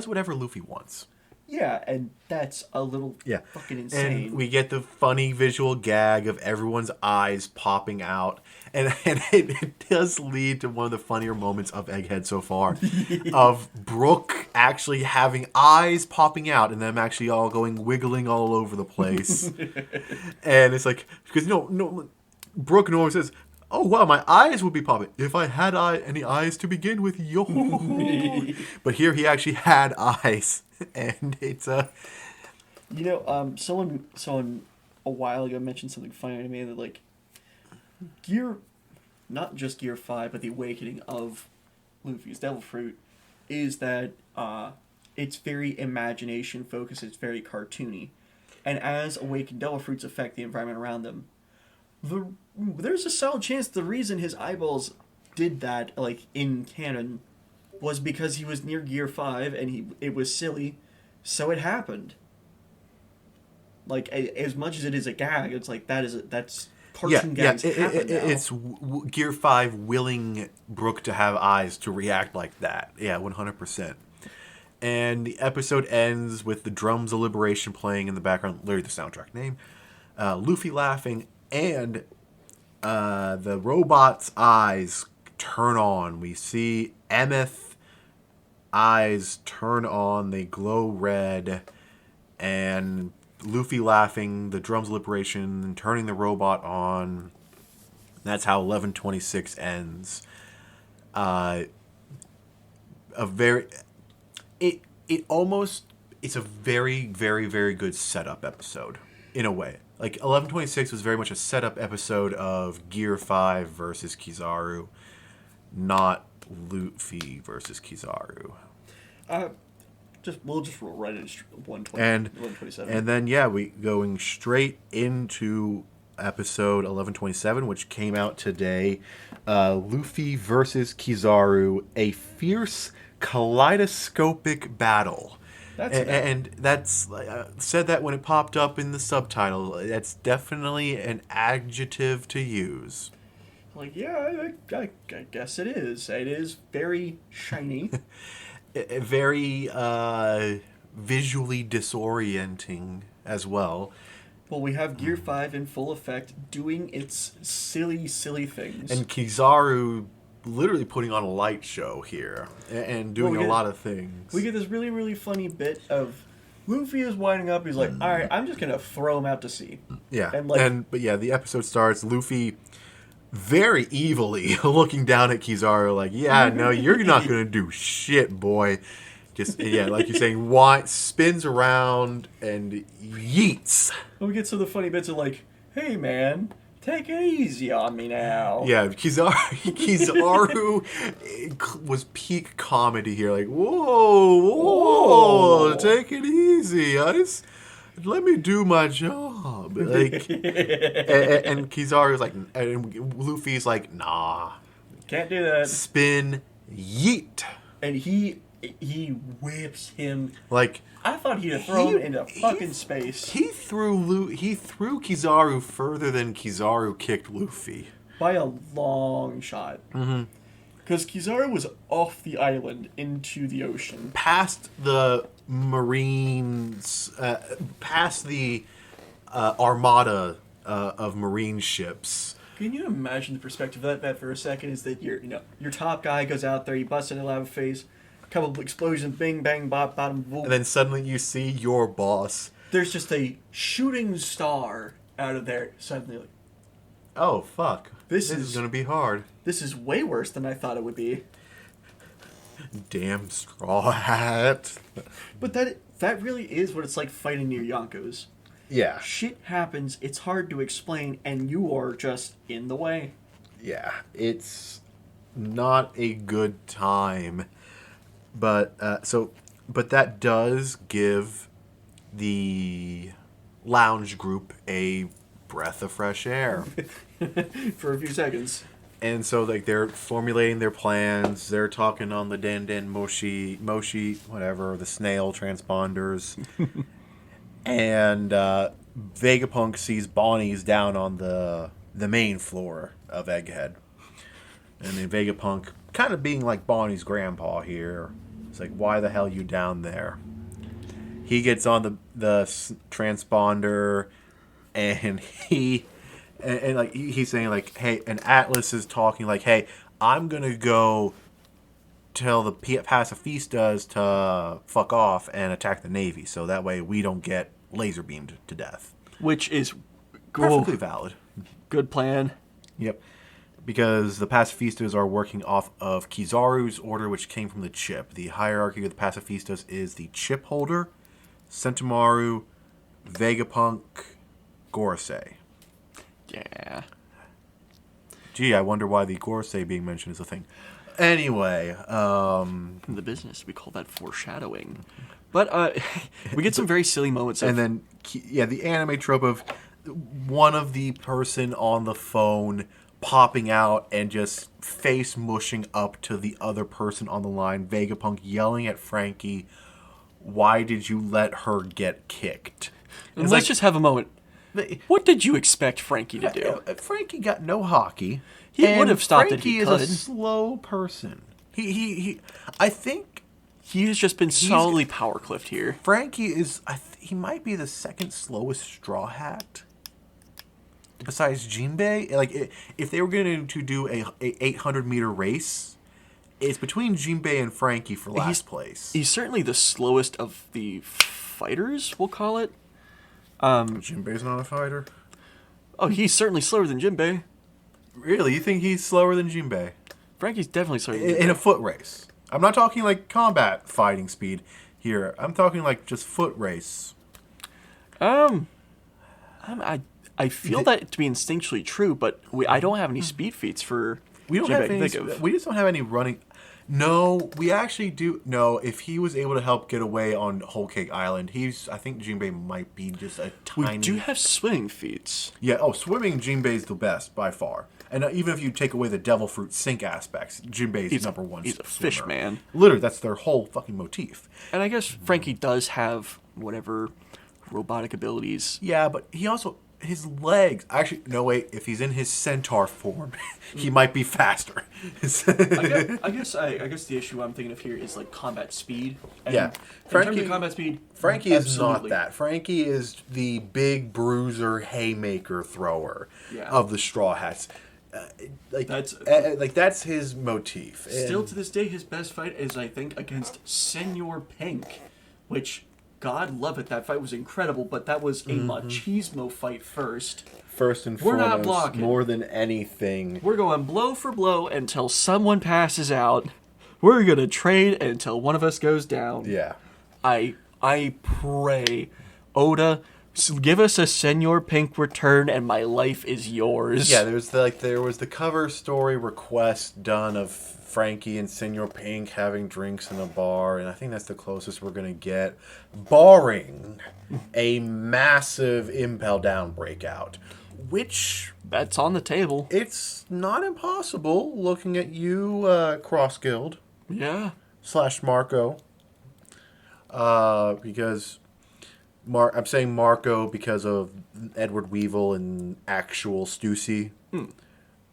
S2: whatever Luffy wants.
S1: Yeah, and that's a little fucking insane.
S2: And we get the funny visual gag of everyone's eyes popping out. And it does lead to one of the funnier moments of Egghead so far. Of Brook actually having eyes popping out and them actually all wiggling all over the place. And it's like, because Brook normally says, oh wow, my eyes would be popping. If I had any eyes to begin with, yo. But here he actually had eyes. And it's someone a while ago mentioned something funny to me that, like, not just Gear 5, but the awakening of Luffy's Devil Fruit is that it's very imagination focused, it's very cartoony. And as awakened Devil Fruits affect the environment around them, there's a solid chance the reason his eyeballs did that, like, in canon, was because he was near Gear 5 and it was silly, so it happened. Like, as much as it is a gag, it's like that's cartoon gags happen now. It's Gear 5 willing Brook to have eyes to react like that. Yeah, 100%. And the episode ends with the drums of liberation playing in the background, literally the soundtrack name, Luffy laughing, and the robot's eyes turn on. We see Emeth, eyes turn on, they glow red, and Luffy laughing, the drums liberation, and turning the robot on. That's how 1126 ends. It's a very, very, very good setup episode in a way. Like 1126 was very much a setup episode of Gear 5 versus Kizaru, not Luffy versus Kizaru.
S1: We'll just roll right into 127.
S2: And then we going straight into episode 1127, which came out today. Luffy versus Kizaru, a fierce kaleidoscopic battle. That's said that when it popped up in the subtitle. That's definitely an adjective to use.
S1: Like, yeah, I guess it is. It is very shiny.
S2: Very visually disorienting as well.
S1: Well, we have Gear 5 in full effect doing its silly, silly things.
S2: And Kizaru literally putting on a light show here and doing a lot of things.
S1: We get this really, really funny bit of Luffy is winding up. He's like, all right, I'm just going to throw him out to sea.
S2: Yeah. But the episode starts, Luffy very evilly looking down at Kizaru like, yeah, no, you're not going to do shit, boy. Just, like you're saying, spins around and yeets.
S1: And we get some of the funny bits of like, hey, man, take it easy on me now.
S2: Yeah, Kizaru was peak comedy here. Like, whoa, take it easy. Let me do my job. Like, and Kizaru's like, and Luffy's like, nah.
S1: Can't do that.
S2: Spin, yeet.
S1: And he whips him.
S2: Like,
S1: I thought he'd throw him into fucking space.
S2: He threw Kizaru further than Kizaru kicked Luffy.
S1: By a long shot. Mm-hmm. Because Kizaru was off the island into the ocean.
S2: Past the Marines, past the armada of Marine ships.
S1: Can you imagine the perspective of that for a second? Is that your top guy goes out there, he busts into lava face, a couple of explosions, bing, bang, bop, bottom, boom.
S2: And then suddenly you see your boss.
S1: There's just a shooting star out of there. Suddenly, like,
S2: oh, fuck. This is going to be hard.
S1: This is way worse than I thought it would be.
S2: Damn straw hat.
S1: But that really is what it's like fighting near Yonkos.
S2: Yeah.
S1: Shit happens, it's hard to explain, and you are just in the way.
S2: Yeah, it's not a good time. But that does give the lounge group a breath of fresh air.
S1: For a few seconds.
S2: And so, like, they're formulating their plans. They're talking on the Den Moshi, whatever, the snail transponders. And Vegapunk sees Bonnie's down on the main floor of Egghead. And then Vegapunk, kind of being like Bonnie's grandpa here, it's like, why the hell you down there? He gets on the transponder, and he's saying, like, hey, and Atlas is talking like, hey, I'm gonna go tell the pacifistas to fuck off and attack the Navy, so that way we don't get laser beamed to death.
S1: Which is
S2: perfectly valid.
S1: Good plan.
S2: Yep. Because the pacifistas are working off of Kizaru's order, which came from the chip. The hierarchy of the pacifistas is the chip holder, Sentomaru, Vegapunk, Gorosei.
S1: Yeah.
S2: Gee, I wonder why the Gorosei being mentioned is a thing. Anyway,
S1: in the business, we call that foreshadowing. But we get some very silly moments.
S2: And then, the anime trope of one of the person on the phone popping out and just face mushing up to the other person on the line. Vegapunk yelling at Frankie, "Why did you let her get kicked?"
S1: And let's just have a moment. What did you expect Frankie to do?
S2: Frankie got no hockey.
S1: He would have stopped
S2: Frankie
S1: if he could.
S2: Frankie is a slow person. I think
S1: he has just been solidly power cliffed here.
S2: Frankie is. He might be the second slowest Straw Hat, besides Jinbei. Like, if they were going to do a 800-meter race, It's between Jinbei and Frankie for last place.
S1: He's certainly the slowest of the fighters, we'll call it.
S2: Jinbei's not a fighter?
S1: Oh, he's certainly slower than Jinbei.
S2: Really? You think he's slower than Jinbei?
S1: Frankie's definitely slower than Jinbei.
S2: In a foot race. I'm not talking like combat fighting speed here. I'm talking like just foot race.
S1: I feel that to be instinctually true, but I don't have any speed feats for
S2: We don't
S1: Jinbei
S2: have any.
S1: think of.
S2: We just don't have any running. No, we actually do. No, if he was able to help get away on Whole Cake Island, I think Jinbei might be just a tiny.
S1: We do have swimming feats.
S2: Yeah. Oh, swimming, Jinbei's the best by far. And even if you take away the devil fruit sink aspects, Jinbei's number one.
S1: He's a
S2: swimmer.
S1: fish man.
S2: Literally, that's their whole fucking motif.
S1: And I guess Frankie does have whatever robotic abilities.
S2: Yeah, but he also his legs. Actually, no wait. If he's in his centaur form, he might be faster.
S1: I guess the issue I'm thinking of here is like combat speed. And
S2: Yeah,
S1: in terms of combat speed,
S2: Frankie is not
S1: absolutely.
S2: that. Frankie is the big bruiser, haymaker thrower of the Straw Hats. That's his motif.
S1: Still to this day, his best fight is, I think, against Senor Pink, which, God love it, that fight was incredible, but that was a machismo fight first.
S2: First and
S1: We're not
S2: foremost,
S1: blocking.
S2: more than anything.
S1: We're going blow for blow until someone passes out. We're going to trade until one of us goes down.
S2: Yeah.
S1: I pray, Oda, give us a Senor Pink return and my life is yours.
S2: Yeah, there was the cover story request done of Frankie and Senor Pink having drinks in a bar, and I think that's the closest we're gonna get, barring a massive Impel Down breakout, which
S1: That's on the table.
S2: it's not impossible looking at you, Cross Guild
S1: Yeah.
S2: / Marco, because I'm saying Marco because of Edward Weevil and actual Stussy.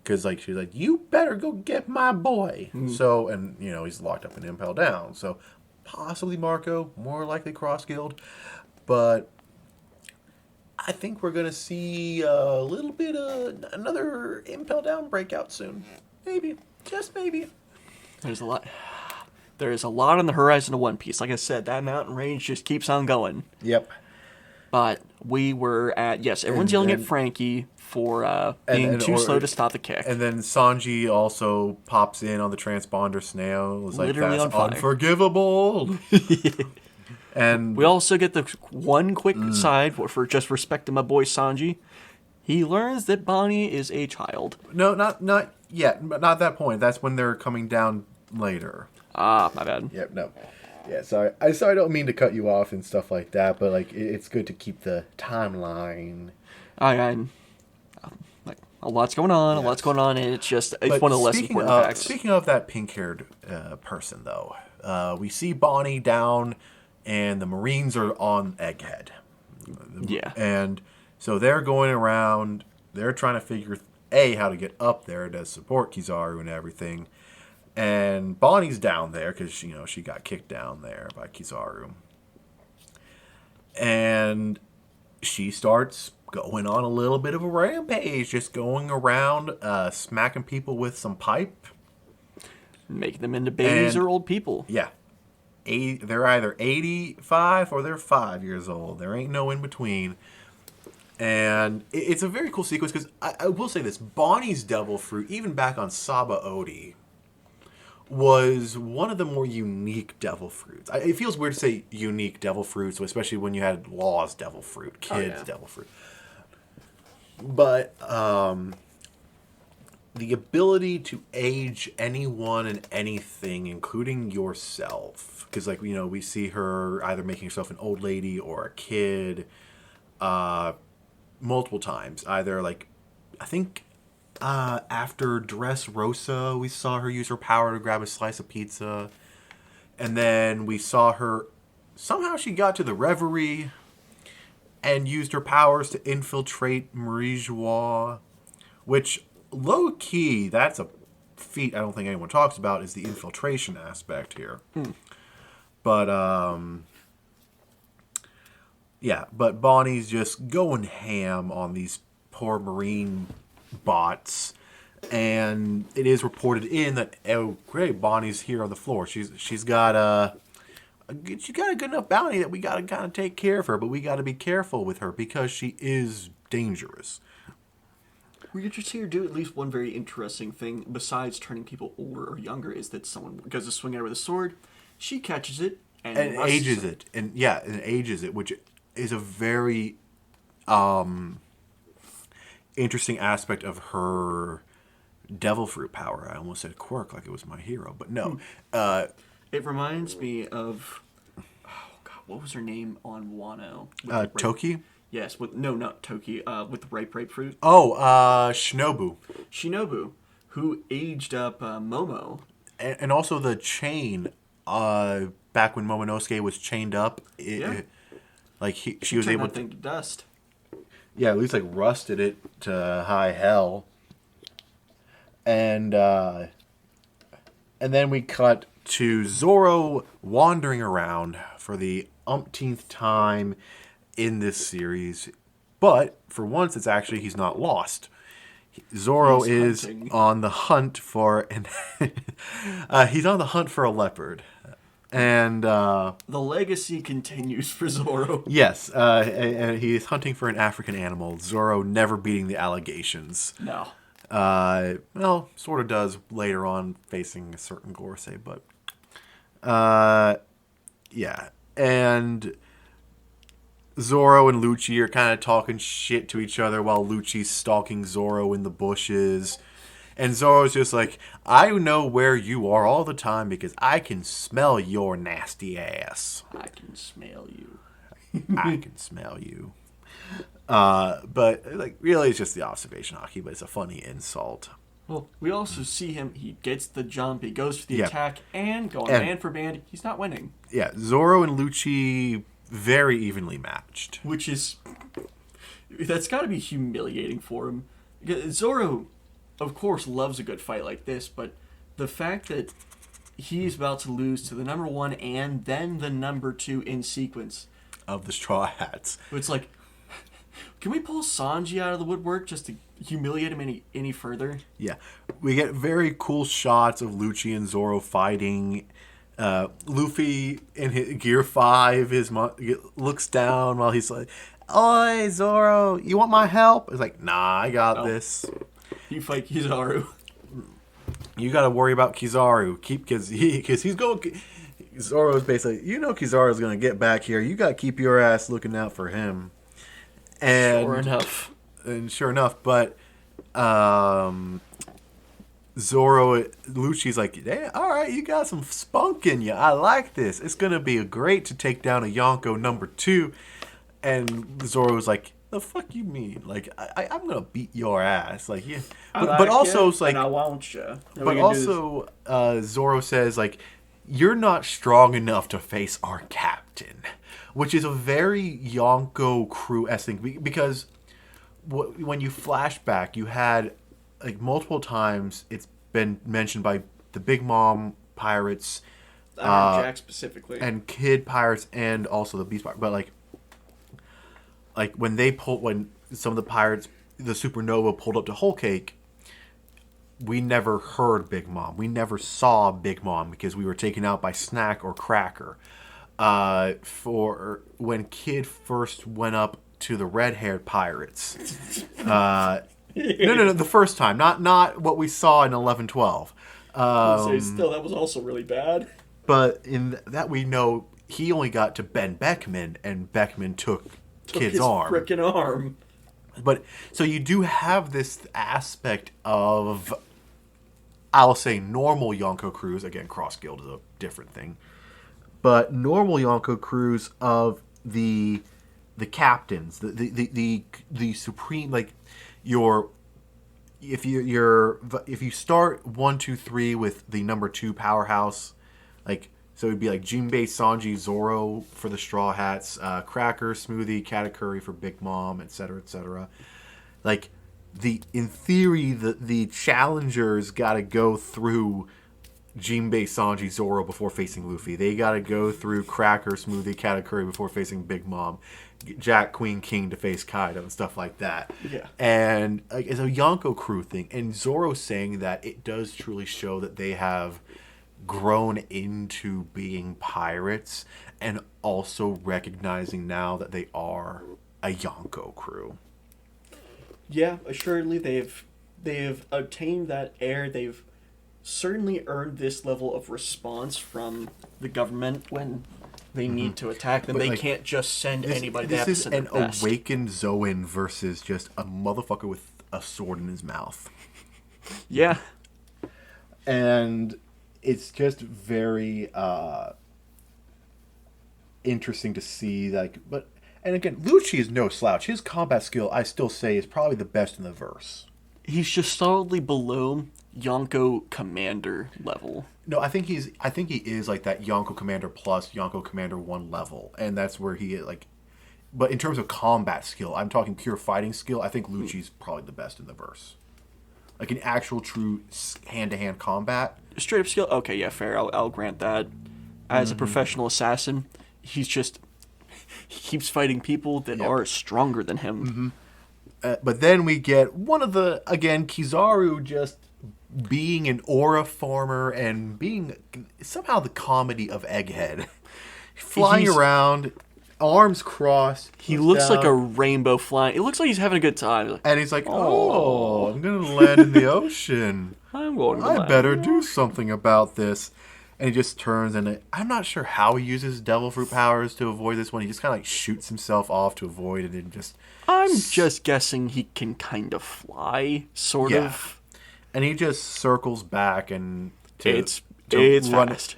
S2: Because she's like, you better go get my boy. So, and he's locked up in Impel Down. So possibly Marco, more likely Cross Guild. But I think we're gonna see a little bit of another Impel Down breakout soon. Maybe, just maybe.
S1: There's a lot. There is a lot on the horizon of One Piece. Like I said, that mountain range just keeps on going.
S2: Yep.
S1: But we were at, yes, everyone's yelling at Frankie for being too slow to stop the kick.
S2: And then Sanji also pops in on the transponder snail. It was like,
S1: Literally
S2: that's
S1: on fire.
S2: unforgivable. And
S1: We also get the one quick side for just respecting my boy Sanji. He learns that Bonnie is a child.
S2: no, not yet, but not that point. That's when they're coming down later.
S1: Ah, my bad.
S2: Yep, no. Yeah, sorry. I don't mean to cut you off and stuff like that, but it's good to keep the timeline.
S1: Like a lot's going on, and it's one of the less important facts.
S2: Speaking of that pink-haired person, though, we see Bonnie down, and the Marines are on Egghead.
S1: Yeah.
S2: And so they're going around. They're trying to figure how to get up there to support Kizaru and everything. And Bonnie's down there because she got kicked down there by Kizaru. And she starts going on a little bit of a rampage, just going around smacking people with some pipe.
S1: Making them into babies or old people.
S2: Yeah. They're either 85 or they're 5 years old. There ain't no in between. And it's a very cool sequence because I will say this. Bonnie's Devil Fruit, even back on Saba Odi, was one of the more unique devil fruits. It feels weird to say unique devil fruits, especially when you had Law's devil fruit, Kid's devil fruit. But the ability to age anyone and anything, including yourself, because we see her either making herself an old lady or a kid multiple times. Either I think after Dress Rosa, we saw her use her power to grab a slice of pizza. And then we saw her, somehow she got to the Reverie and used her powers to infiltrate Marie Joie, which, low-key, that's a feat I don't think anyone talks about, is the infiltration aspect here. But, but Bonnie's just going ham on these poor Marine bots And it is reported in that, oh great, Bonnie's here on the floor. She's got a good enough bounty that we got to kind of take care of her, but we got to be careful with her because she is dangerous.
S1: We could just see her do at least one very interesting thing besides turning people older or younger, is that someone goes to swing at her with a sword, she catches it and
S2: ages it. And ages it, which is a very interesting aspect of her devil fruit power. I almost said quirk like it was my hero, but no.
S1: It reminds me of, oh god, what was her name on Wano?
S2: Toki?
S1: Yes, not Toki, with the ripe fruit.
S2: Oh, Shinobu.
S1: Shinobu, who aged up Momo.
S2: And also the chain, back when Momonosuke was chained up, she was able to
S1: thing to dust.
S2: Yeah, at least like rusted it to high hell. And then we cut to Zoro wandering around for the umpteenth time in this series. But for once, he's not lost. Zoro is on the hunt for he's on the hunt for a leopard. And
S1: the legacy continues for Zoro.
S2: Yes, and he is hunting for an African animal. Zoro never beating the allegations.
S1: No.
S2: Well, sort of does later on, facing a certain Gorosei, but yeah. And Zoro and Lucci are kind of talking shit to each other while Lucci's stalking Zoro in the bushes. And Zoro's just like, I know where you are all the time because I can smell your nasty ass.
S1: I can smell you.
S2: I can smell you. But like, really, it's just the observation hockey, but it's a funny insult.
S1: Well, we also see him. He gets the jump. He goes for the attack and going man for man. He's not winning. Yeah,
S2: Zoro and Lucci very evenly matched.
S1: That's got to be humiliating for him. Zoro, of course, loves a good fight like this, but the fact that he's about to lose to the number 1 and then the number 2 in sequence
S2: of the Straw Hats.
S1: It's like, can we pull Sanji out of the woodwork just to humiliate him any further?
S2: Yeah. We get very cool shots of Lucci and Zoro fighting. Luffy in his Gear 5 looks down while he's like, "Oi, Zoro, you want my help?" It's like, "Nah, I got this."
S1: You fight Kizaru.
S2: You got to worry about Kizaru. Because he's going. Zoro's basically, Kizaru's going to get back here. You got to keep your ass looking out for him. And sure enough, but Lucci's like, "Yeah, all right, you got some spunk in you. I like this. It's going to be great to take down a Yonko number 2. And Zoro's like, "The fuck you mean? Like, I'm going to beat your ass." Like, yeah. But also, it's like,
S1: and I want you.
S2: But also, Zoro says, like, "You're not strong enough to face our captain," which is a very Yonko crew-esque thing. Because when you flash back, you had, like, multiple times it's been mentioned by the Big Mom pirates,
S1: Jack specifically,
S2: and Kid pirates, and also the Beast pirates. But like when some of the pirates, the Supernova pulled up to Whole Cake, we never heard Big Mom. We never saw Big Mom because we were taken out by Snack or Cracker. For when Kid first went up to the red-haired pirates. No, the first time, not what we saw in 11-12.
S1: Still, that was also really bad.
S2: But in that, we know he only got to Ben Beckman, and Beckman took Kid's
S1: his
S2: arm.
S1: Frickin' arm.
S2: But so you do have this aspect of, I'll say, normal Yonko crews. Again, Cross Guild is a different thing. But normal Yonko crews of the captains, the supreme, like, if you start 1, 2, 3 with the number 2 powerhouse, like, so it'd be like Jinbei, Sanji, Zoro for the Straw Hats, Cracker, Smoothie, Katakuri for Big Mom, etc., etc. Like, in theory, the challengers got to go through Jinbei, Sanji, Zoro before facing Luffy. They got to go through Cracker, Smoothie, Katakuri before facing Big Mom. Jack, Queen, King to face Kaido and stuff like that.
S1: Yeah.
S2: And like, it's a Yonko crew thing. And Zoro saying that it does truly show that they have grown into being pirates and also recognizing now that they are a Yonko crew.
S1: Yeah, assuredly they've obtained that air. They've certainly earned this level of response from the government when they need to attack them.
S2: But,
S1: they
S2: like,
S1: can't just send anybody. They have
S2: This
S1: to
S2: is
S1: send
S2: an
S1: their best.
S2: awakened Zoan versus just a motherfucker with a sword in his mouth.
S1: Yeah.
S2: And it's just very interesting to see, like, and again, Lucci is no slouch. His combat skill, I still say, is probably the best in the verse.
S1: He's just solidly below Yonko Commander level.
S2: No, I think he is like that Yonko Commander plus Yonko Commander 1 level, and that's where he is, like. But in terms of combat skill, I'm talking pure fighting skill. I think Lucci's probably the best in the verse. Like an actual true hand-to-hand combat.
S1: Straight up skill? Okay, yeah, fair. I'll grant that. As a professional assassin, he keeps fighting people that are stronger than him.
S2: But then we get one of the, again, Kizaru just being an aura former and being somehow the comedy of Egghead. Flying around, arms crossed.
S1: He looks
S2: down,
S1: like a rainbow flying. It looks like he's having a good time.
S2: and he's like, oh, I'm going to land in the ocean.
S1: I'm going to
S2: I
S1: land.
S2: better do something about this. And he just turns, and I'm not sure how he uses devil fruit powers to avoid this one. He just kind of like shoots himself off to avoid it, and just.
S1: I'm just guessing he can kind of fly, sort of.
S2: And he just circles back and
S1: It's fast.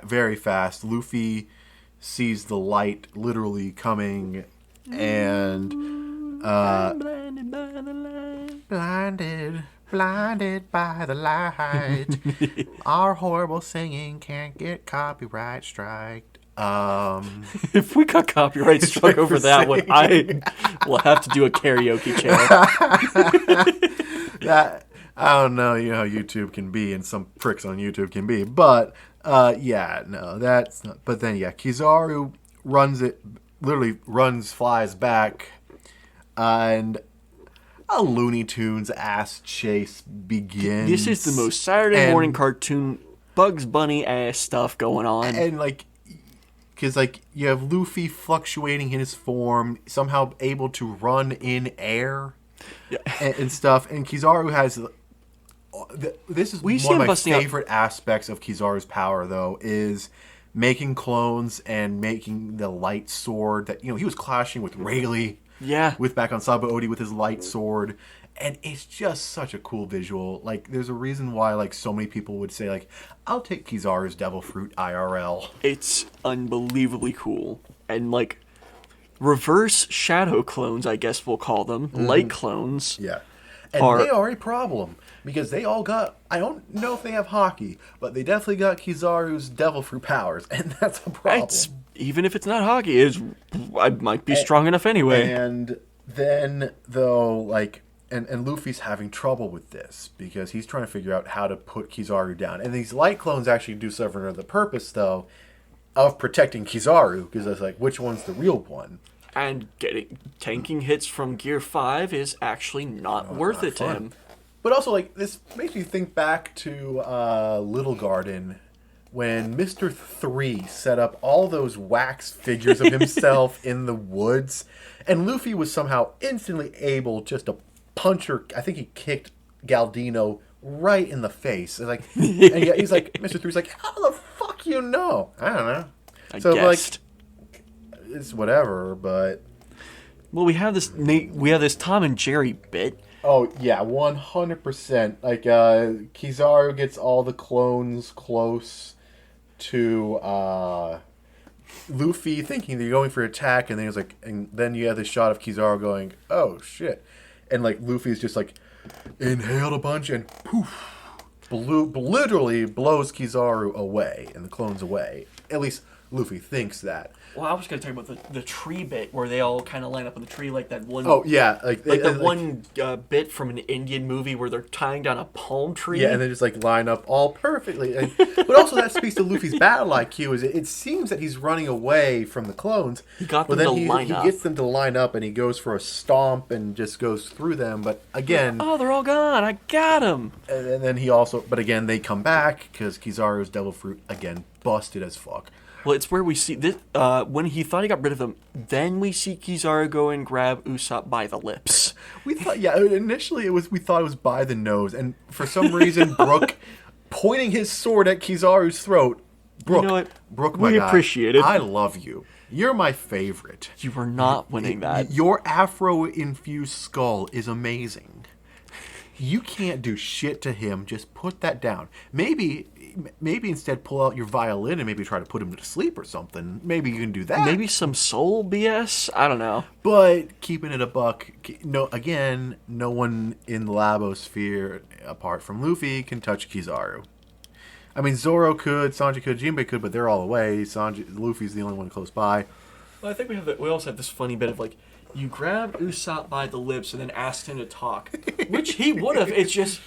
S2: Very fast. Luffy sees the light literally coming, and
S1: I'm blinded by the light.
S2: blinded by the light. Our horrible singing can't get copyright striked.
S1: If we got copyright struck over that one, I will have to do a karaoke channel.
S2: I don't know, how YouTube can be, and some pricks on YouTube can be, but that's not. But then Kizaru flies back, and a Looney Tunes ass chase begins.
S1: This is the most Saturday morning cartoon Bugs Bunny ass stuff going on.
S2: And because you have Luffy fluctuating in his form, somehow able to run in air, and stuff. And Kizaru has. This is one of my favorite aspects of Kizaru's power, though, is making clones and making the light sword that, he was clashing with Rayleigh.
S1: Yeah.
S2: With back on Sabaody with his light sword. And it's just such a cool visual. Like, there's a reason why, so many people would say, I'll take Kizaru's Devil Fruit IRL.
S1: It's unbelievably cool. And, reverse shadow clones, I guess we'll call them. Light clones.
S2: Yeah. And they are a problem. Because they all got, I don't know if they have hockey, but they definitely got Kizaru's Devil Fruit powers, and that's a problem.
S1: Even if it's not hockey, I might be strong enough anyway.
S2: And then, though, and Luffy's having trouble with this, because he's trying to figure out how to put Kizaru down. And these light clones actually do serve another purpose, though, of protecting Kizaru, because it's which one's the real one?
S1: And tanking hits from Gear 5 is actually not worth it to him.
S2: But also, this makes me think back to Little Garden, when Mr. 3 set up all those wax figures of himself in the woods, and Luffy was somehow instantly able just to punch her. I think he kicked Galdino right in the face. And he's like, Mr. 3's like, how the fuck you know? I don't know.
S1: I guessed.
S2: It's whatever, but...
S1: Well, we have this Tom and Jerry bit.
S2: Oh, yeah, 100%. Kizaru gets all the clones close to Luffy, thinking they're going for attack, and then and then you have this shot of Kizaru going, oh, shit. And, Luffy's just, inhaled a bunch, and poof, literally blows Kizaru away, and the clones away. At least Luffy thinks that.
S1: Well, I was going to talk about the tree bit where they all kind of line up on the tree like that one.
S2: Oh yeah,
S1: one bit from an Indian movie where they're tying down a palm tree.
S2: Yeah, and they just like line up all perfectly. But also that speaks to Luffy's battle IQ. Is it seems that he's running away from the clones.
S1: He got them to line up.
S2: He gets them to line up, and he goes for a stomp and just goes through them. But again,
S1: oh, they're all gone. I got them.
S2: And then he also, but again, they come back because Kizaru's devil fruit again busted as fuck.
S1: Well, it's where we see this, when he thought he got rid of them, then we see Kizaru go and grab Usopp by the lips.
S2: We thought, initially we thought it was by the nose, and for some reason, Brook pointing his sword at Kizaru's throat. Brook,
S1: you know what?
S2: Brook, my
S1: we
S2: guy,
S1: appreciate it.
S2: I love you. You're my favorite.
S1: You were not winning that.
S2: Your Afro-infused skull is amazing. You can't do shit to him. Just put that down. Maybe instead pull out your violin and maybe try to put him to sleep or something. Maybe you can do that.
S1: Maybe some soul BS? I don't know.
S2: But keeping it a buck, no one in the Labosphere, apart from Luffy, can touch Kizaru. I mean, Zoro could, Sanji could, Jinbei could, but they're all away. Luffy's the only one close by.
S1: Well, I think we also have this funny bit of like, you grabbed Usopp by the lips and then asked him to talk, which he would have. It's just...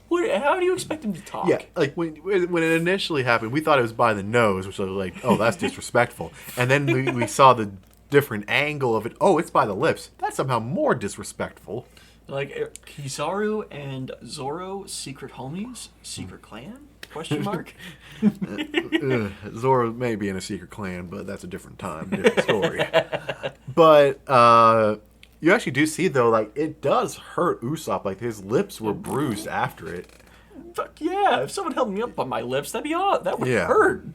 S1: how do you expect him to talk?
S2: Yeah, like when it initially happened, we thought it was by the nose, which was like, oh, that's disrespectful. And then we saw the different angle of it. Oh, it's by the lips. That's somehow more disrespectful.
S1: Like Kizaru and Zoro, secret homies, secret clan? Question mark.
S2: Zoro may be in a secret clan, but that's a different time, different story. But you actually do see, though, like, it does hurt Usopp. Like, his lips were bruised after it.
S1: Fuck yeah. If someone held me up on my lips, that'd be odd. That would hurt.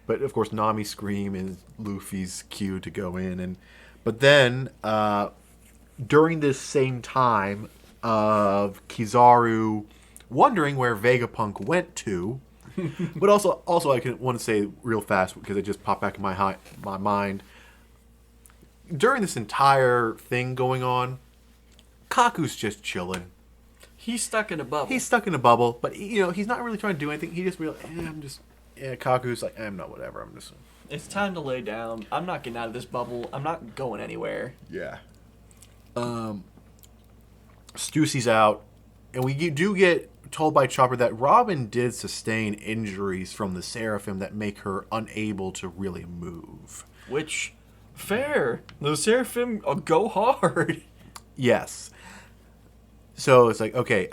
S2: But, of course, Nami's scream is Luffy's cue to go in. But then, during this same time of Kizaru wondering where Vegapunk went to, but also I want to say real fast, because it just popped back in my mind, during this entire thing going on, Kaku's just chilling.
S1: He's stuck in a
S2: bubble. But he's not really trying to do anything. He just Kaku's like, I'm not whatever. I'm just.
S1: It's time to lay down. I'm not getting out of this bubble. I'm not going anywhere.
S2: Yeah. Stussy's out, and we do get told by Chopper that Robin did sustain injuries from the Seraphim that make her unable to really move.
S1: Which, fair. The Seraphim go hard.
S2: Yes. So it's like, okay,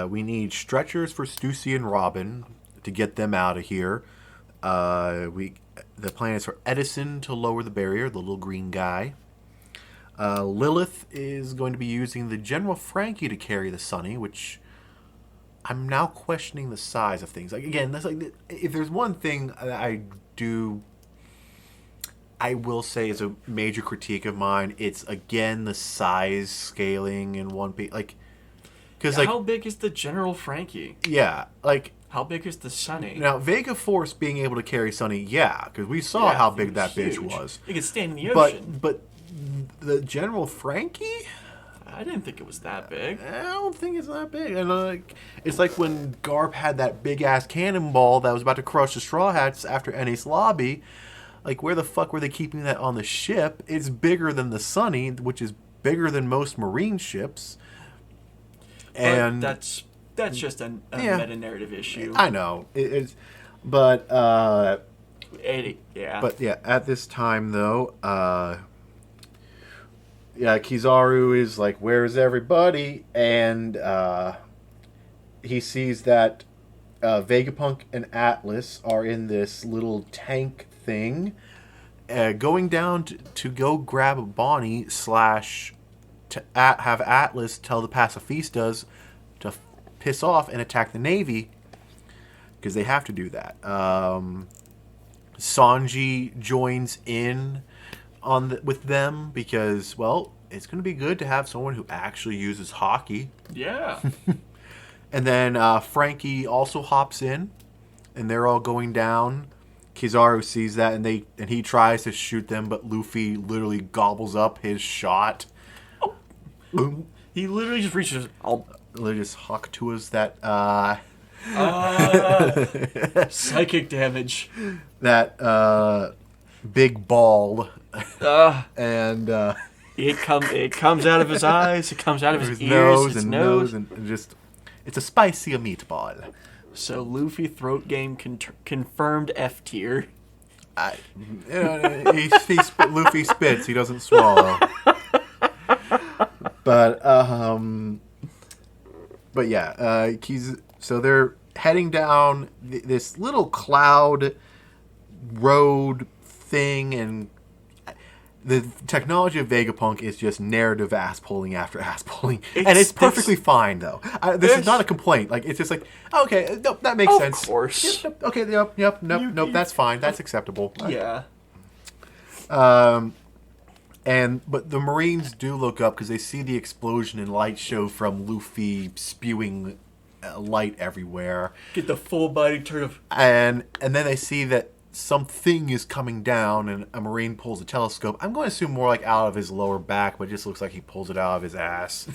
S2: we need stretchers for Stussy and Robin to get them out of here. The plan is for Edison to lower the barrier, the little green guy. Lilith is going to be using the General Frankie to carry the Sunny, which I'm now questioning the size of things. Like, again, that's like, if there's one thing I will say is a major critique of mine, it's again the size scaling in One Piece. Like, because
S1: how big is the General Frankie?
S2: Yeah, like,
S1: how big is the Sunny?
S2: Now, Vega Force being able to carry Sunny, because we saw how big that bitch was.
S1: It could stand in the ocean.
S2: But the General Frankie?
S1: I didn't think it was that big.
S2: I don't think it's that big. And it's like when Garp had that big-ass cannonball that was about to crush the Straw Hats after Enies Lobby. Like, where the fuck were they keeping that on the ship? It's bigger than the Sunny, which is bigger than most Marine ships. And
S1: but that's just a meta-narrative issue.
S2: I know. But at this time, though, Kizaru is like, where's everybody? And he sees that Vegapunk and Atlas are in this little tank thing, going down to go grab Bonnie / to have Atlas tell the pacifistas to piss off and attack the Navy, because they have to do that. Sanji joins in with them because, well, it's going to be good to have someone who actually uses hockey.
S1: Yeah.
S2: And then Frankie also hops in, and they're all going down. Kizaru sees that, and he tries to shoot them, but Luffy literally gobbles up his shot.
S1: Oh.
S2: Boom.
S1: He literally just reaches.
S2: Literally just Hakutuas that.
S1: Psychic damage.
S2: That big ball,
S1: Uh,
S2: and
S1: it comes out of his eyes. It comes out of his ears.
S2: nose
S1: his
S2: and
S1: nose.
S2: and just it's a spicier meatball.
S1: So Luffy throat game confirmed F tier.
S2: Luffy spits. He doesn't swallow. But yeah, so they're heading down this little cloud road thing, and the technology of Vegapunk is just narrative ass pulling after ass pulling, and it's perfectly fine though. This is not a complaint. Like, it's just like, okay, nope, that makes sense.
S1: Of course.
S2: Yep, okay, nope, that's fine. That's acceptable.
S1: Yeah.
S2: But the Marines do look up because they see the explosion and light show from Luffy spewing light everywhere.
S1: Get the full body turn of...
S2: And then they see that something is coming down, and a Marine pulls a telescope. I'm going to assume more like out of his lower back, but it just looks like he pulls it out of his ass.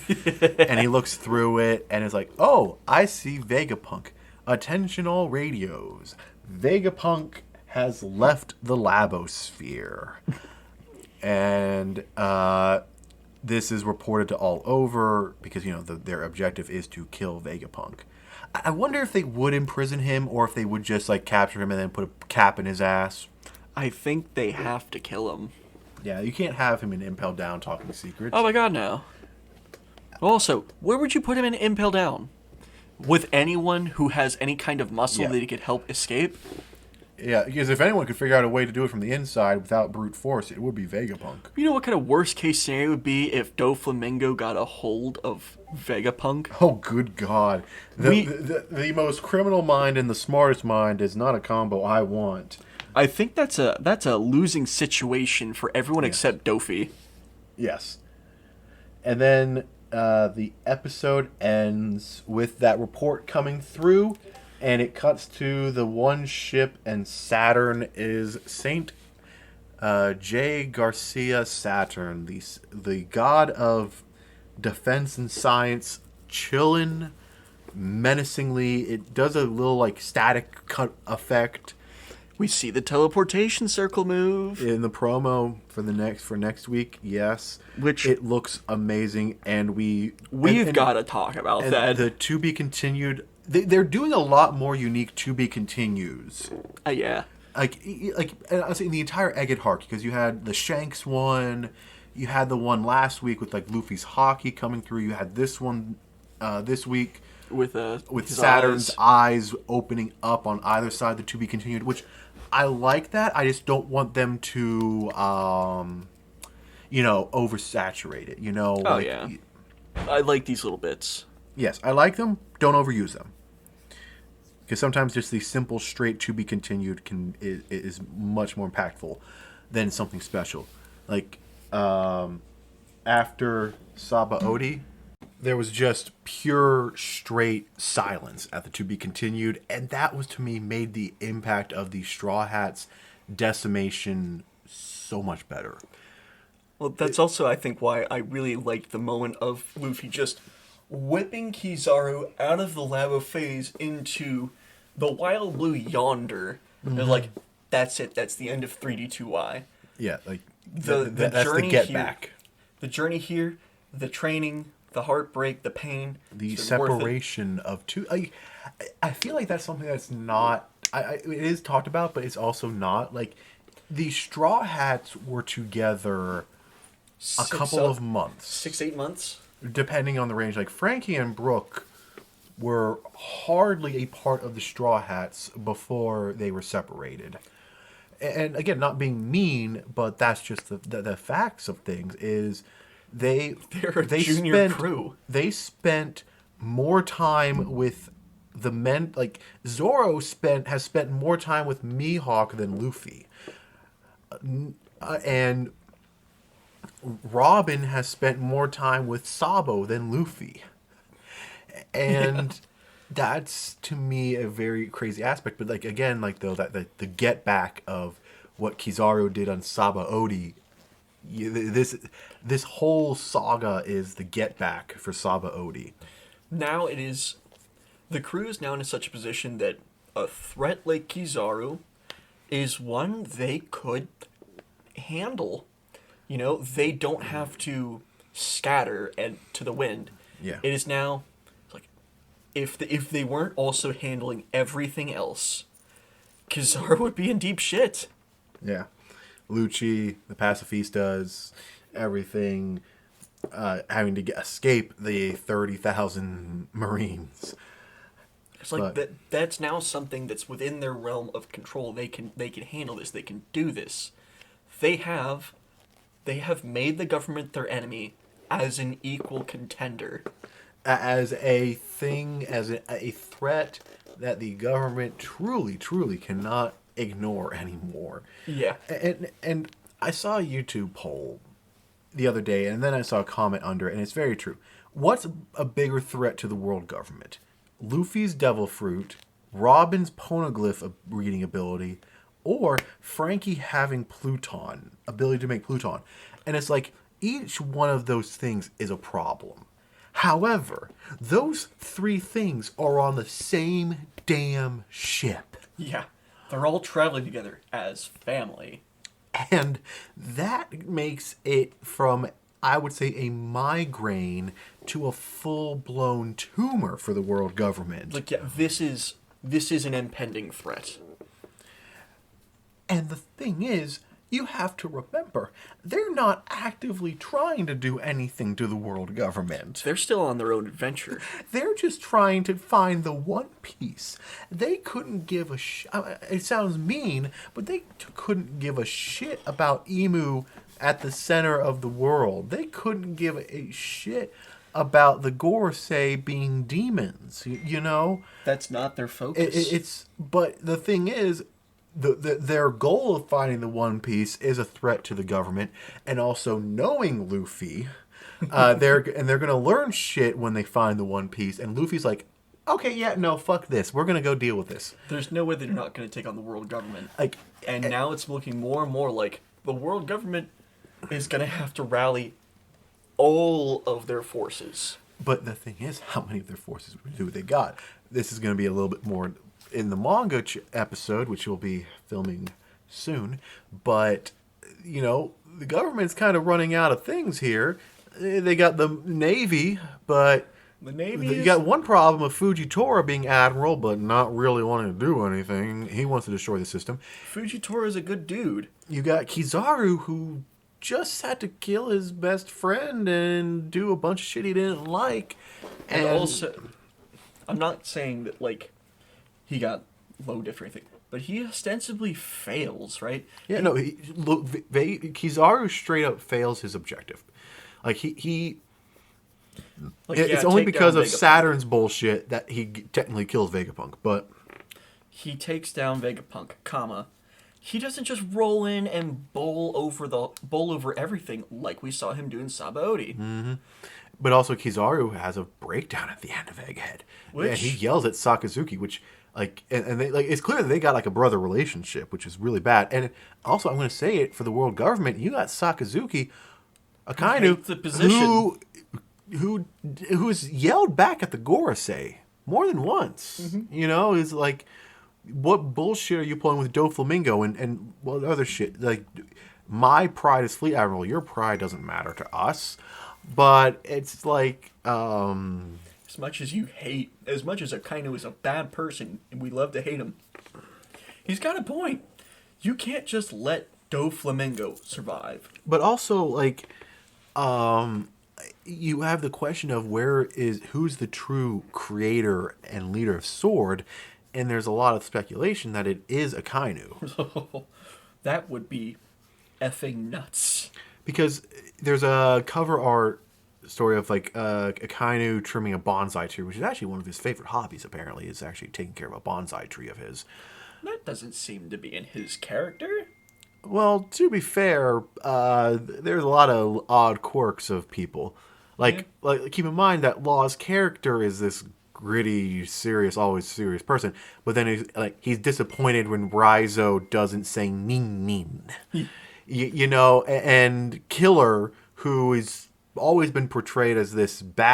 S2: And he looks through it and is like, oh, I see Vegapunk. Attention all radios. Vegapunk has left the labosphere. And this is reported to all over because, their objective is to kill Vegapunk. I wonder if they would imprison him or if they would just, capture him and then put a cap in his ass.
S1: I think they have to kill him.
S2: Yeah, you can't have him in Impel Down talking secrets.
S1: Oh my god, no. Also, where would you put him in Impel Down? With anyone who has any kind of muscle that he could help escape?
S2: Yeah, because if anyone could figure out a way to do it from the inside without brute force, it would be Vegapunk.
S1: You know what kind of worst case scenario would be if Doflamingo got a hold of Vegapunk?
S2: Oh, good God. The most criminal mind and the smartest mind is not a combo I want.
S1: I think that's a losing situation for everyone except Dofi.
S2: Yes. And then the episode ends with that report coming through, and it cuts to the one ship, and Saturn is Saint J. Garcia Saturn, the god of defense and science, chillin' menacingly. It does a little static cut effect.
S1: We see the teleportation circle move
S2: in the promo for next week. Yes,
S1: which
S2: it looks amazing, and we've
S1: got to talk about that.
S2: The to be continued. They're doing a lot more unique to be continues.
S1: Yeah.
S2: Like I was saying, the entire Egged arc, because you had the Shanks one, you had the one last week with Luffy's hockey coming through. You had this one this week with Saturn's eyes opening up on either side. The to be continued, which I like that. I just don't want them to oversaturate it.
S1: Yeah. I like these little bits.
S2: Yes, I like them. Don't overuse them. Because sometimes just the simple, straight to be continued is much more impactful than something special. After Saba Odi, there was just pure, straight silence at the to be continued, and that was, to me, made the impact of the Straw Hats decimation so much better.
S1: Well, that's also, I think, why I really liked the moment of Luffy just whipping Kizaru out of the lava phase into the wild blue yonder. Mm-hmm. And that's it. That's the end of 3D2Y.
S2: Yeah,
S1: the
S2: that's
S1: journey
S2: the get
S1: here,
S2: back.
S1: The journey here, the training, the heartbreak, the pain,
S2: the separation of two. I feel like that's something that's not. It is talked about, but it's also not. The Straw Hats were together a couple of months,
S1: 6-8 months.
S2: Depending on the range. Frankie and Brooke were hardly a part of the Straw Hats before they were separated. And again, not being mean, but that's just the facts of things. Is they're a junior crew. They spent more time with the men. Zoro has spent more time with Mihawk than Luffy, and Robin has spent more time with Sabo than Luffy. And that's, to me, a very crazy aspect. But again, the get back of what Kizaru did on Saba Odi, this whole saga is the get back for Saba Odi.
S1: Now the crew is now in such a position that a threat like Kizaru is one they could handle. They don't have to scatter and to the wind.
S2: Yeah.
S1: It is now like if they weren't also handling everything else, Kizaru would be in deep shit.
S2: Yeah. Lucci, the pacifistas, everything, having to escape the 30,000 Marines.
S1: It's like that's now something that's within their realm of control. They can handle this. They can do this. They have made the government their enemy as an equal contender.
S2: As a thing, as a threat that the government truly, truly cannot ignore anymore.
S1: Yeah.
S2: And I saw a YouTube poll the other day, and then I saw a comment under it, and it's very true. What's a bigger threat to the world government? Luffy's Devil Fruit, Robin's Poneglyph reading ability, or Frankie having Pluton, ability to make Pluton. And it's like, each one of those things is a problem. However, those three things are on the same damn ship.
S1: Yeah. They're all traveling together as family.
S2: And that makes it from, I would say, a migraine to a full-blown tumor for the world government.
S1: Like, yeah, this is an impending threat.
S2: And the thing is, you have to remember, they're not actively trying to do anything to the world government.
S1: They're still on their own adventure.
S2: They're just trying to find the One Piece. They couldn't give a it sounds mean, but they couldn't give a shit about Emu at the center of the world. They couldn't give a shit about the Gorosei being demons, you know?
S1: That's not their focus.
S2: But the thing is, their goal of finding the One Piece is a threat to the government, and also knowing Luffy, they're gonna learn shit when they find the One Piece. And Luffy's like, okay, yeah, no, fuck this. We're gonna go deal with this.
S1: There's no way they're not gonna take on the world government.
S2: And
S1: now it's looking more and more like the world government is gonna have to rally all of their forces.
S2: But the thing is, how many of their forces do they got? This is gonna be a little bit more in the manga episode, which we'll be filming soon. But, the government's kind of running out of things here. They got the Navy, but
S1: the Navy
S2: you got one problem of Fujitora being admiral, but not really wanting to do anything. He wants to destroy the system.
S1: Fujitora is a good dude.
S2: You got Kizaru, who just had to kill his best friend and do a bunch of shit he didn't like.
S1: And also, I'm not saying that, he got low diff or anything, but he ostensibly fails, right?
S2: Yeah, no, Kizaru straight up fails his objective. It's only because of Saturn's bullshit that he technically kills Vegapunk, but
S1: he takes down Vegapunk, he doesn't just roll in and bowl over everything like we saw him do in Sabaody.
S2: Mm-hmm. But also Kizaru has a breakdown at the end of Egghead, and he yells at Sakazuki, which it's clear that they got a brother relationship, which is really bad. And also, I'm going to say it for the world government, you got Sakazuki, who's yelled back at the Gorosei more than once. Mm-hmm. Is like, what bullshit are you pulling with Doflamingo and what other shit? Like, my pride is Fleet Admiral, your pride doesn't matter to us. But it's like,
S1: as much as Akainu is a bad person, and we love to hate him, he's got a point. You can't just let Doflamingo survive.
S2: But also, you have the question of who's the true creator and leader of Sword, and there's a lot of speculation that it is Akainu.
S1: That would be effing nuts.
S2: Because there's a cover art story of Akainu trimming a bonsai tree, which is actually one of his favorite hobbies, apparently, is actually taking care of a bonsai tree of his.
S1: That doesn't seem to be in his character.
S2: Well, to be fair, there's a lot of odd quirks of people. Keep in mind that Law's character is this gritty, serious, always serious person, but then he's disappointed when Raizo doesn't say nin nin. And Killer, who is always been portrayed as this bad